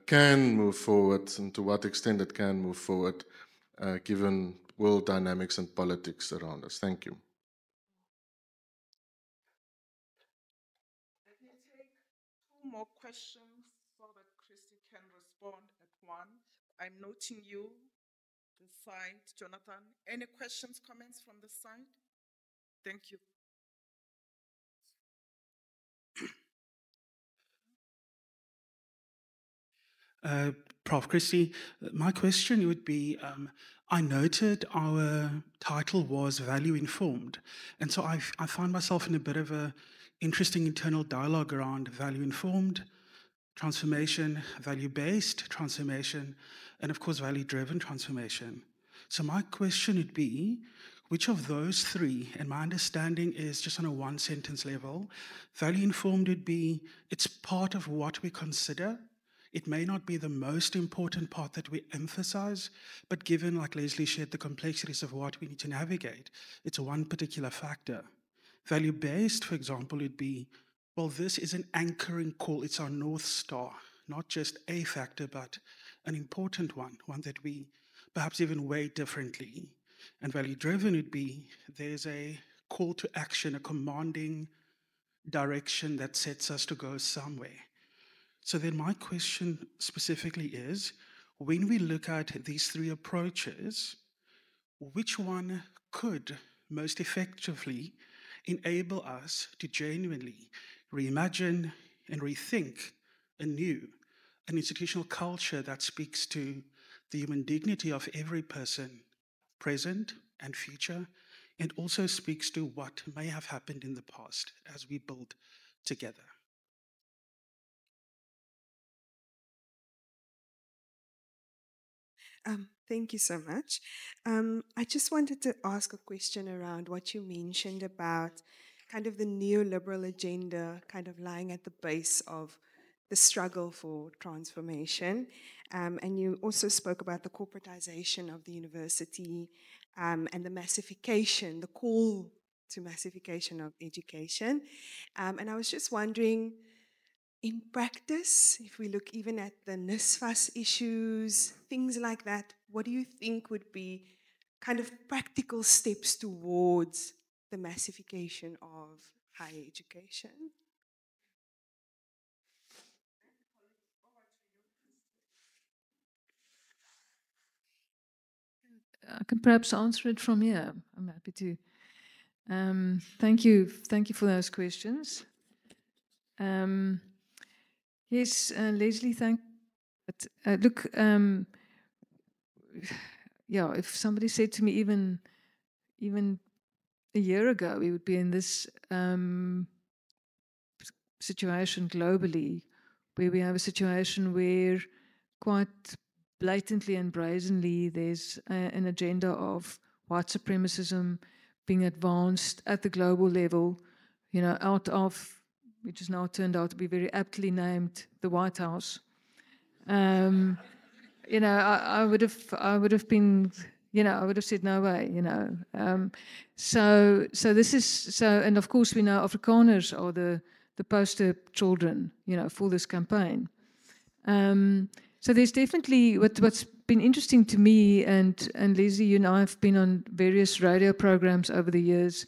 can move forward, and to what extent it can move forward, given world dynamics and politics around us. Thank you. Let me take 2 more questions so that Christy can respond at once. I'm noting you, the side, Jonathan. Any questions, comments from the side? Thank you. Prof. Christie, my question would be, I noted our title was Value Informed, and so I find myself in a bit of a interesting internal dialogue around value informed transformation, value-based transformation, and of course value-driven transformation. So my question would be, which of those three, and my understanding is just on a one-sentence level, value-informed would be, it's part of what we consider. It may not be the most important part that we emphasize, but given, like Leslie shared, the complexities of what we need to navigate, it's one particular factor. Value-based, for example, would be, well, this is an anchoring call. It's our North Star, not just a factor, but an important one that we perhaps even weigh differently. And value-driven would be, there's a call to action, a commanding direction that sets us to go somewhere. So then my question specifically is, when we look at these three approaches, which one could most effectively enable us to genuinely reimagine and rethink anew an institutional culture that speaks to the human dignity of every person, present and future, and also speaks to what may have happened in the past as we build together? Thank you so much. I just wanted to ask a question around what you mentioned about kind of the neoliberal agenda kind of lying at the base of the struggle for transformation. And you also spoke about the corporatization of the university and the massification, the call to massification of education. And I was just wondering, in practice, if we look even at the NSFAS issues, things like that, what do you think would be kind of practical steps towards the massification of higher education? I can perhaps answer it from here. I'm happy to. Thank you for those questions. Yes, Leslie, thank you. Look, yeah, if somebody said to me even a year ago we would be in this situation globally, where we have a situation where quite blatantly and brazenly there's an agenda of white supremacism being advanced at the global level, you know, out of, which has now turned out to be very aptly named the White House. You know, I would have been, you know, I would have said no way, you know. So this is so, and of course we know Afrikaners are the poster children, you know, for this campaign. So there's definitely what's been interesting to me, and Leslie, you and I have been on various radio programs over the years,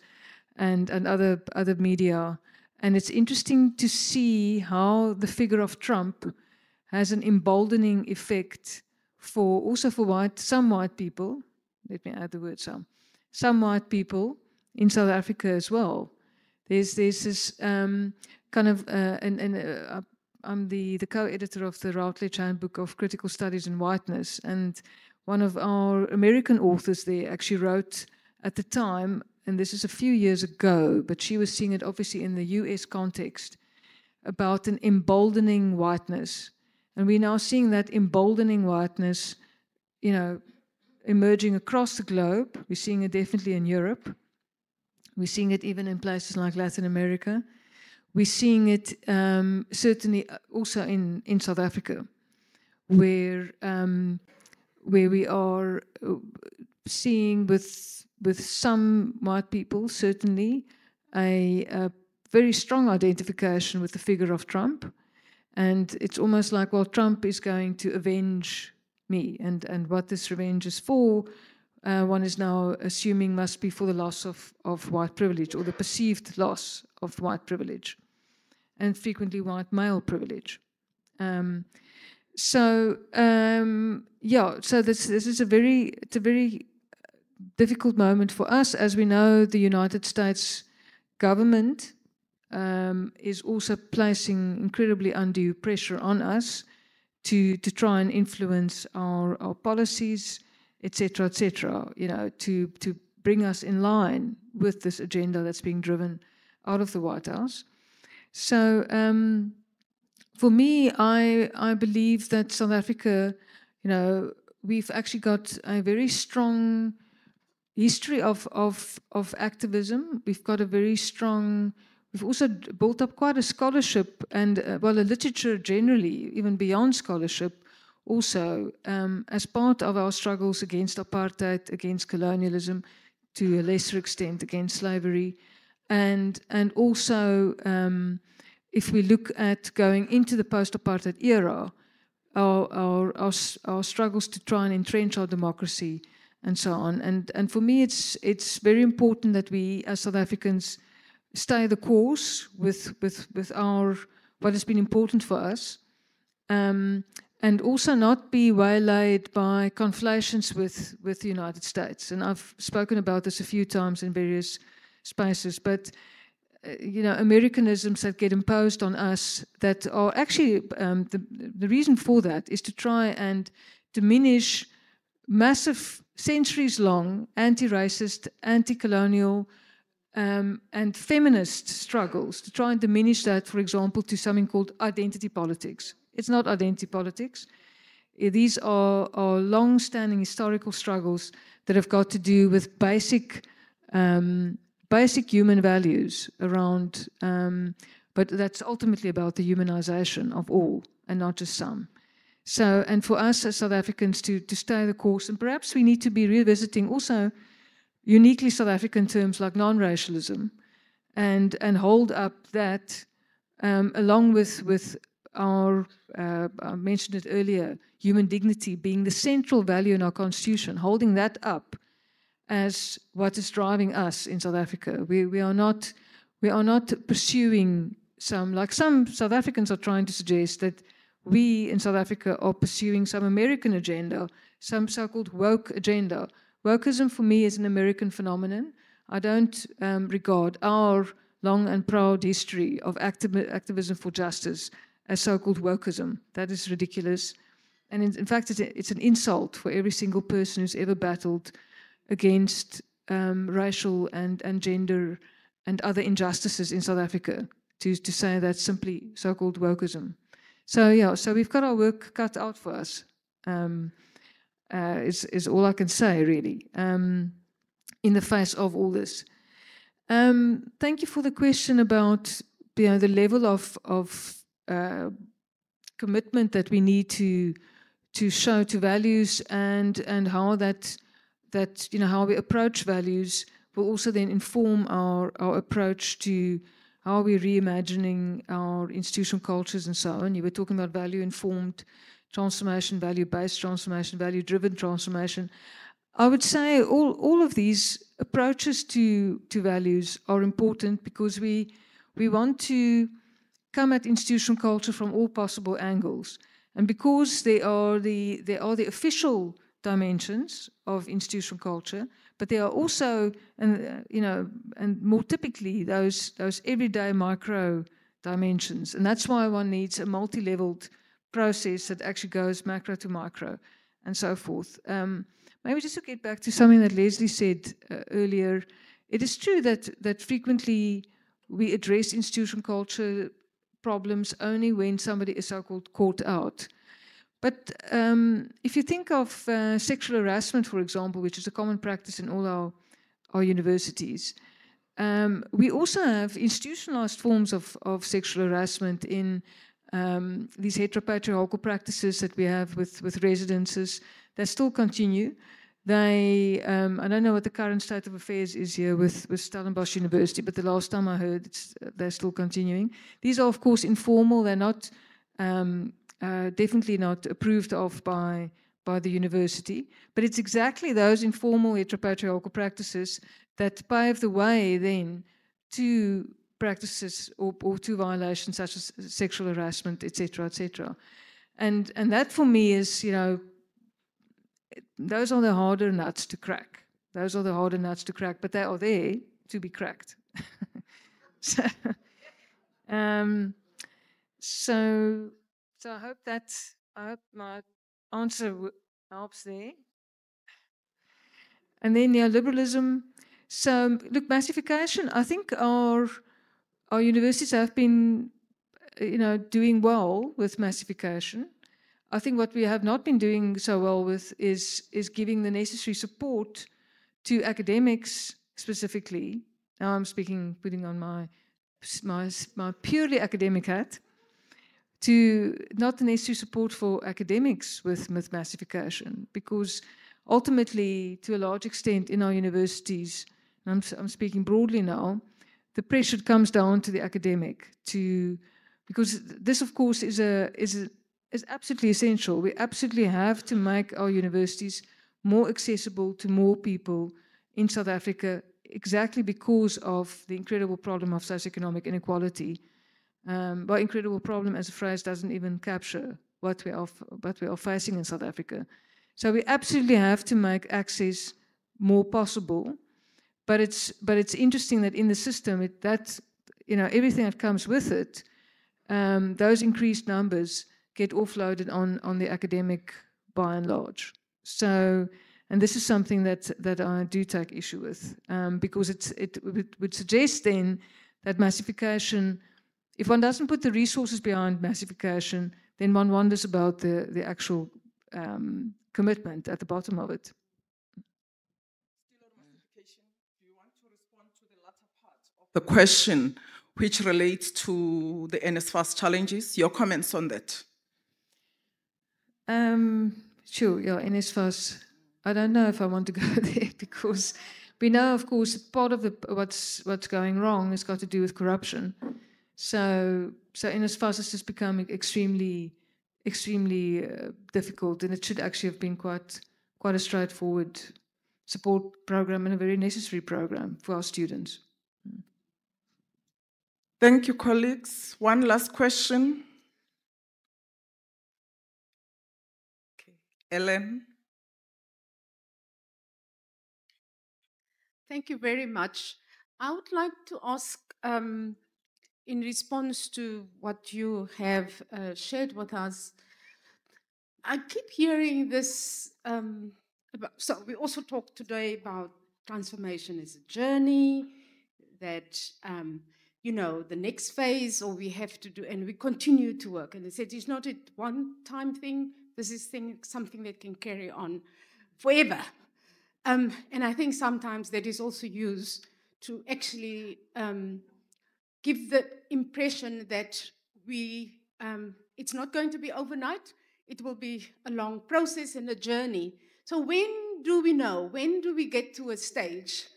and other media, and it's interesting to see how the figure of Trump has an emboldening effect for some white people. Let me add the word some white people in South Africa as well. There's this kind of I'm the co-editor of the Routledge Handbook of Critical Studies in Whiteness, and one of our American authors there actually wrote at the time, and this is a few years ago, but she was seeing it obviously in the US context, about an emboldening whiteness. And we're now seeing that emboldening whiteness, you know, emerging across the globe. We're seeing it definitely in Europe. We're seeing it even in places like Latin America. We're seeing it certainly also in South Africa, where we are seeing with some white people certainly a very strong identification with the figure of Trump, and it's almost like, well, Trump is going to avenge me, and what this revenge is for, one is now assuming must be for the loss of white privilege, or the perceived loss of white privilege, and frequently white male privilege. So this is a very difficult moment for us. As we know, the United States government is also placing incredibly undue pressure on us to try and influence our policies, etc., you know, to bring us in line with this agenda that's being driven out of the White House. So for me, I believe that South Africa, you know, we've actually got a very strong history of activism. We've got a very strong, we've also built up quite a scholarship and, a literature generally, even beyond scholarship, also as part of our struggles against apartheid, against colonialism, to a lesser extent against slavery, and also if we look at going into the post-apartheid era, our struggles to try and entrench our democracy and so on. And for me, it's very important that we as South Africans stay the course with our what has been important for us, and also not be waylaid by conflations with the United States. And I've spoken about this a few times in various spaces, but you know, Americanisms that get imposed on us that are actually, the reason for that is to try and diminish massive, centuries-long anti-racist, anti-colonial, and feminist struggles, to try and diminish that, for example, to something called identity politics. It's not identity politics. These are long-standing historical struggles that have got to do with basic human values around, but that's ultimately about the humanization of all and not just some. So, and for us as South Africans to stay the course, and perhaps we need to be revisiting also uniquely South African terms like non-racialism, and hold up that along with our, I mentioned it earlier, human dignity being the central value in our constitution, holding that up as what is driving us in South Africa. We are not pursuing like some South Africans are trying to suggest that we in South Africa are pursuing some American agenda, some so-called woke agenda. Wokeism for me is an American phenomenon. I don't regard our long and proud history of activism for justice as so-called wokeism. That is ridiculous. And in fact, it's an insult for every single person who's ever battled against racial and gender and other injustices in South Africa to say that's simply so-called wokeism. So yeah, so we've got our work cut out for us. is all I can say, really, in the face of all this. Thank you for the question about the level of commitment that we need to show to values, and how that how we approach values will also then inform our approach to how we're reimagining our institutional cultures and so on. You were talking about value-informed transformation, value-based transformation, value-driven transformation. I would say all of these approaches to values are important, because we want to come at institutional culture from all possible angles. And because they are the official dimensions of institutional culture, but they are also, and more typically, those everyday micro dimensions. And that's why one needs a multi-leveled process that actually goes macro to micro and so forth. Maybe just to get back to something that Leslie said earlier, it is true that frequently we address institutional culture problems only when somebody is so-called caught out. But if you think of sexual harassment, for example, which is a common practice in all our universities, we also have institutionalized forms of sexual harassment in these heteropatriarchal practices that we have with residences that still continue. They, I don't know what the current state of affairs is here with Stellenbosch University, but the last time I heard, they're still continuing. These are, of course, informal. They're not definitely not approved of by the university. But it's exactly those informal heteropatriarchal practices that pave the way then to practices or to violations such as sexual harassment, etc., etc. And that for me is, those are the harder nuts to crack. Those are the harder nuts to crack, but they are there to be cracked. So I hope my answer helps there. And then neoliberalism. So look, massification. I think our universities have been, doing well with massification. I think what we have not been doing so well with is giving the necessary support to academics specifically. Now I'm speaking, putting on my purely academic hat, to not the necessary support for academics with massification, because ultimately, to a large extent in our universities, and I'm speaking broadly now, the pressure comes down to the academic, because this, of course, is absolutely essential. We absolutely have to make our universities more accessible to more people in South Africa, exactly because of the incredible problem of socioeconomic inequality. But incredible problem as a phrase doesn't even capture what we are facing in South Africa. So we absolutely have to make access more possible. But it's interesting that in the system, everything that comes with it, those increased numbers get offloaded on the academic by and large. So, and this is something that I do take issue with, because it would suggest then that massification, if one doesn't put the resources behind massification, then one wonders about the actual commitment at the bottom of it. Still on massification, do you want to respond to the latter part of the question, which relates to the NSFAS challenges? Your comments on that? Sure, yeah, NSFAS. I don't know if I want to go there, because we know, of course, part of what's going wrong has got to do with corruption. So NSFAS has just become extremely difficult, and it should actually have been quite a straightforward support program and a very necessary program for our students. Thank you, colleagues. One last question. Okay. Ellen. Thank you very much. I would like to ask, in response to what you have shared with us, I keep hearing this. So we also talked today about transformation as a journey, that the next phase, or we have to do, and we continue to work. And they said it's not a one-time thing. this is something that can carry on forever. And I think sometimes that is also used to actually give the impression that it's not going to be overnight. It will be a long process and a journey. So when do we know? When do we get to a stage?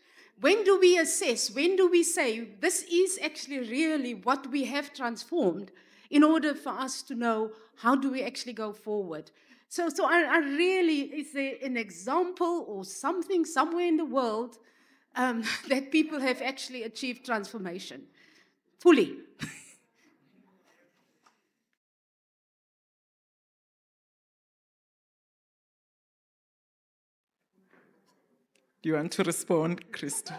When do we assess? When do we say, this is actually really what we have transformed, in order for us to know how do we actually go forward? So I really, is there an example or something somewhere in the world that people have actually achieved transformation fully? Do you want to respond, Christy?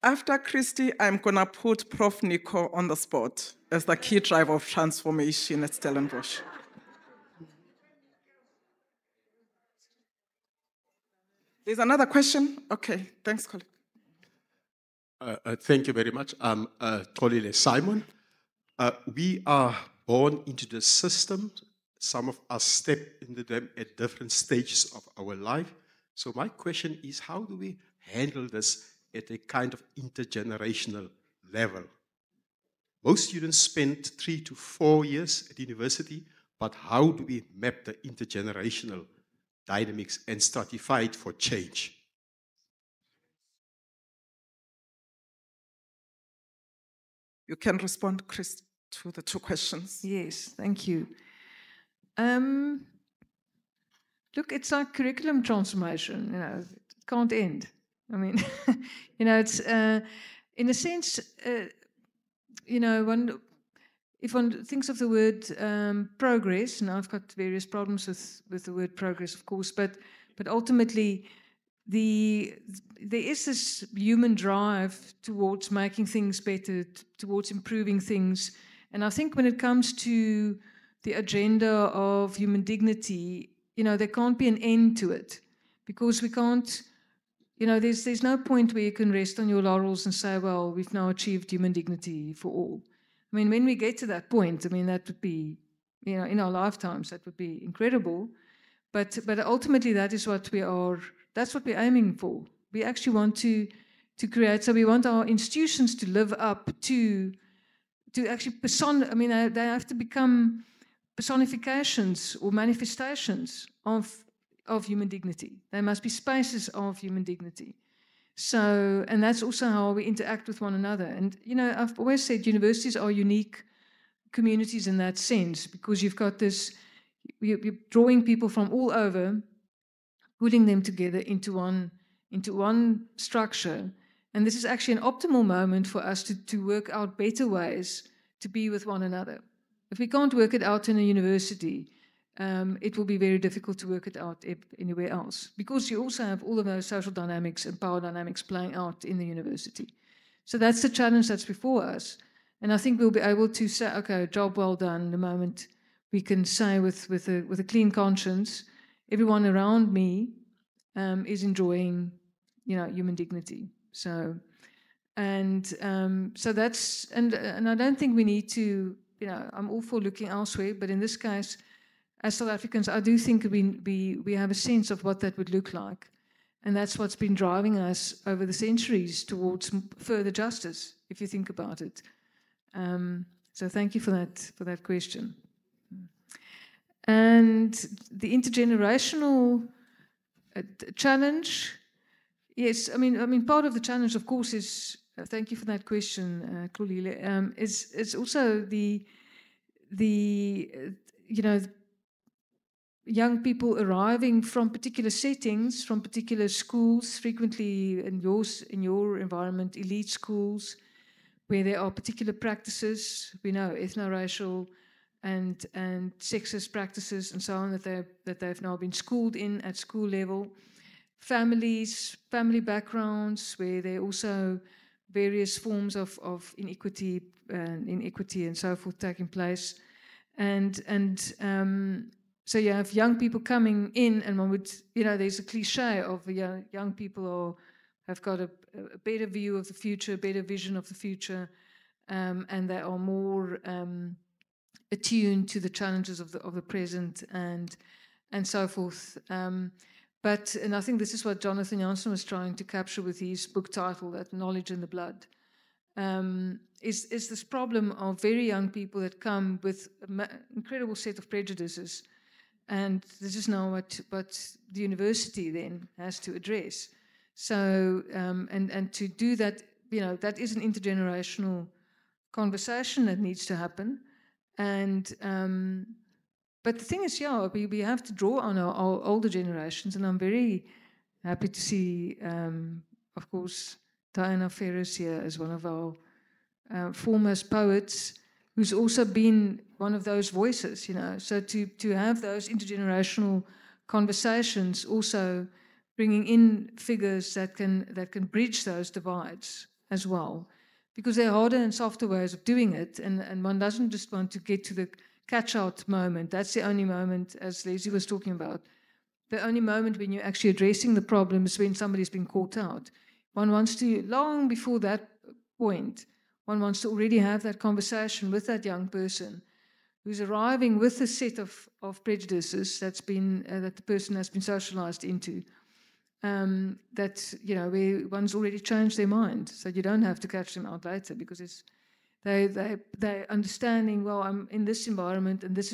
After Christy, I'm going to put Prof. Nico on the spot as the key driver of transformation at Stellenbosch. There's another question? Okay, thanks, colleague. Thank you very much. I'm Tolile Simon. We are born into the system. Some of us step into them at different stages of our life. So my question is, how do we handle this at a kind of intergenerational level? Most students spend 3 to 4 years at university, but how do we map the intergenerational dynamics and stratify it for change? You can respond, Chris, to the two questions. Yes, thank you. Look, it's like curriculum transformation, it can't end. I mean, it's, in a sense, if one thinks of the word progress, and I've got various problems with the word progress, of course, but ultimately, there is this human drive towards making things better, towards improving things. And I think when it comes to the agenda of human dignity, there can't be an end to it, because we can't, there's no point where you can rest on your laurels and say, well, we've now achieved human dignity for all. I mean, when we get to that point, that would be, in our lifetimes, that would be incredible. But ultimately, that is what that's what we're aiming for. We actually want to create, so we want our institutions to live up to actually they have to become personifications or manifestations of human dignity. They must be spaces of human dignity. So, and that's also how we interact with one another. And, I've always said universities are unique communities in that sense, because you've got this, you're drawing people from all over, putting them together into one structure. And this is actually an optimal moment for us to work out better ways to be with one another. If we can't work it out in a university, it will be very difficult to work it out anywhere else, because you also have all of those social dynamics and power dynamics playing out in the university. So that's the challenge that's before us. And I think we'll be able to say, okay, job well done, the moment we can say with a clean conscience, everyone around me is enjoying, human dignity. So, so that's, and I don't think we need to, I'm all for looking elsewhere, but in this case, as South Africans, I do think we have a sense of what that would look like. And that's what's been driving us over the centuries towards further justice, if you think about it. So thank you for that question. And the intergenerational challenge, yes, I mean, part of the challenge, of course, is, thank you for that question, Klolile, is also the young people arriving from particular settings, from particular schools, frequently in your environment, elite schools, where there are particular practices, we know, ethno-racial and sexist practices and so on, that they've now been schooled in at school level. Family backgrounds, where there are also various forms of inequity and so forth taking place. So you have young people coming in, and one would, there's a cliche of young people have got a better view of the future, a better vision of the future, and they are more attuned to the challenges of the present and so forth. And I think this is what Jonathan Jansen was trying to capture with his book title, that Knowledge in the Blood, is this problem of very young people that come with an incredible set of prejudices. And this is now what the university then has to address. So, and to do that, that is an intergenerational conversation that needs to happen. And but the thing is, we have to draw on our older generations, and I'm very happy to see, of course, Diana Ferris here as one of our foremost poets, who's also been one of those voices, So to have those intergenerational conversations, also bringing in figures that can bridge those divides as well, because there are harder and softer ways of doing it, and one doesn't just want to get to the catch-out moment. That's the only moment, as Leslie was talking about, the only moment when you're actually addressing the problem is when somebody's been caught out. One wants to, long before that point, one wants to already have that conversation with that young person who's arriving with a set of prejudices that the person has been socialized into. Where one's already changed their mind, so you don't have to catch them out later, because they're understanding, well, I'm in this environment, and this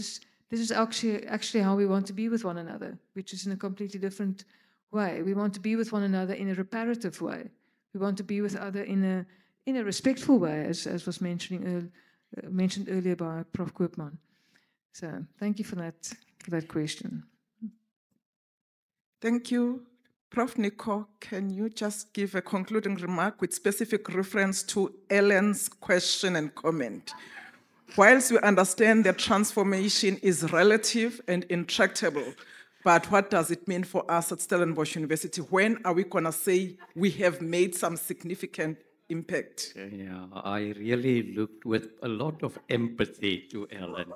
is actually how we want to be with one another, which is in a completely different way. We want to be with one another in a reparative way. We want to be with other in a respectful way, as was mentioned earlier by Prof. Koopman. So thank you for that question. Thank you. Prof. Nico, can you just give a concluding remark with specific reference to Ellen's question and comment? Whilst we understand that transformation is relative and intractable, but what does it mean for us at Stellenbosch University? When are we going to say we have made some significant impact? Yeah, I really looked with a lot of empathy to Ellen.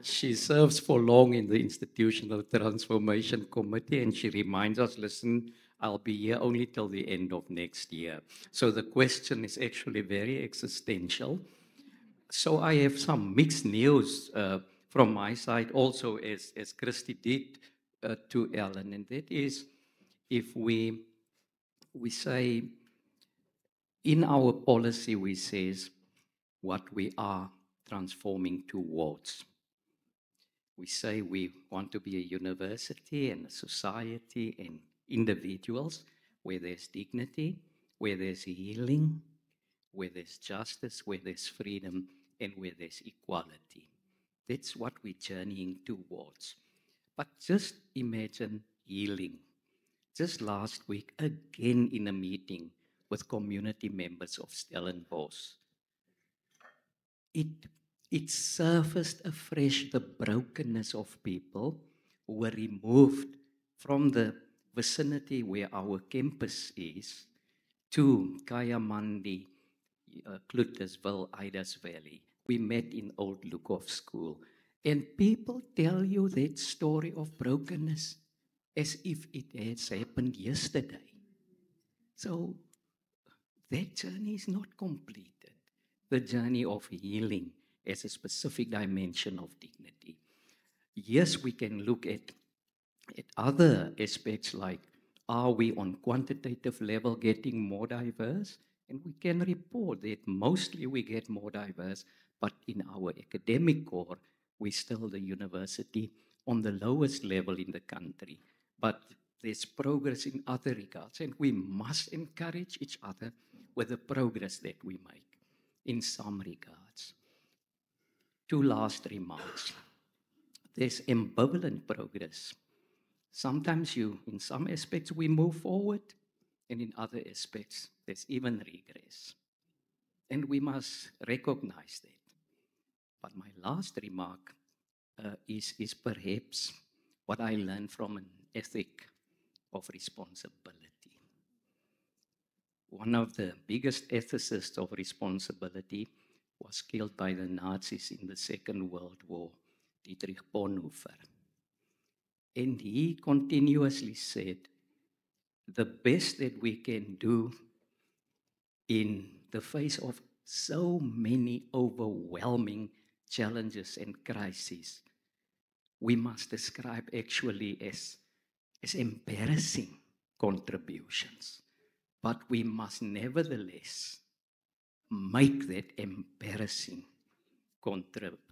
She serves for long in the Institutional Transformation Committee, and she reminds us, listen, I'll be here only till the end of next year. So the question is actually very existential. So I have some mixed news from my side also, as Christy did to Ellen, and that is, if we say, in our policy, we says what we are transforming towards. We say we want to be a university and a society and individuals where there's dignity, where there's healing, where there's justice, where there's freedom, and where there's equality. That's what we're journeying towards. But just imagine healing. Just last week, again in a meeting with community members of Stellenbosch, it surfaced afresh the brokenness of people who were removed from the vicinity where our campus is to Kayamandi, Cluttersville, Ida's Valley. We met in Old Lukov School. And people tell you that story of brokenness as if it has happened yesterday. So that journey is not completed. The journey of healing as a specific dimension of dignity. Yes, we can look at other aspects like, are we on quantitative level getting more diverse? And we can report that mostly we get more diverse, but in our academic core, we're still the university on the lowest level in the country. But there's progress in other regards, and we must encourage each other with the progress that we make in some regards. Two last remarks. There's ambivalent progress. Sometimes in some aspects, we move forward, and in other aspects, there's even regress. And we must recognize that. But my last remark is perhaps what I learned from an ethic of responsibility. One of the biggest ethicists of responsibility was killed by the Nazis in the Second World War, Dietrich Bonhoeffer. And he continuously said, the best that we can do in the face of so many overwhelming challenges and crises, we must describe actually as embarrassing contributions. But we must nevertheless make that embarrassing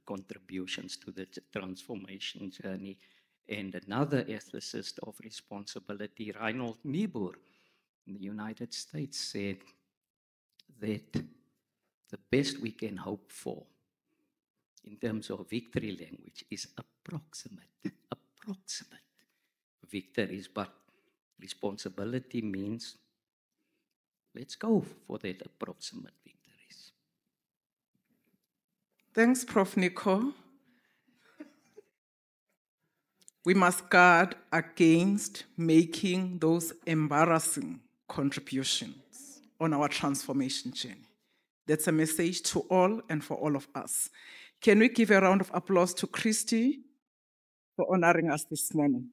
contributions to the transformation journey. And another ethicist of responsibility, Reinhold Niebuhr, in the United States, said that the best we can hope for in terms of victory language is approximate victories, but responsibility means let's go for that approximate victories. Thanks, Prof. Nico. We must guard against making those embarrassing contributions on our transformation journey. That's a message to all and for all of us. Can we give a round of applause to Christy for honoring us this morning?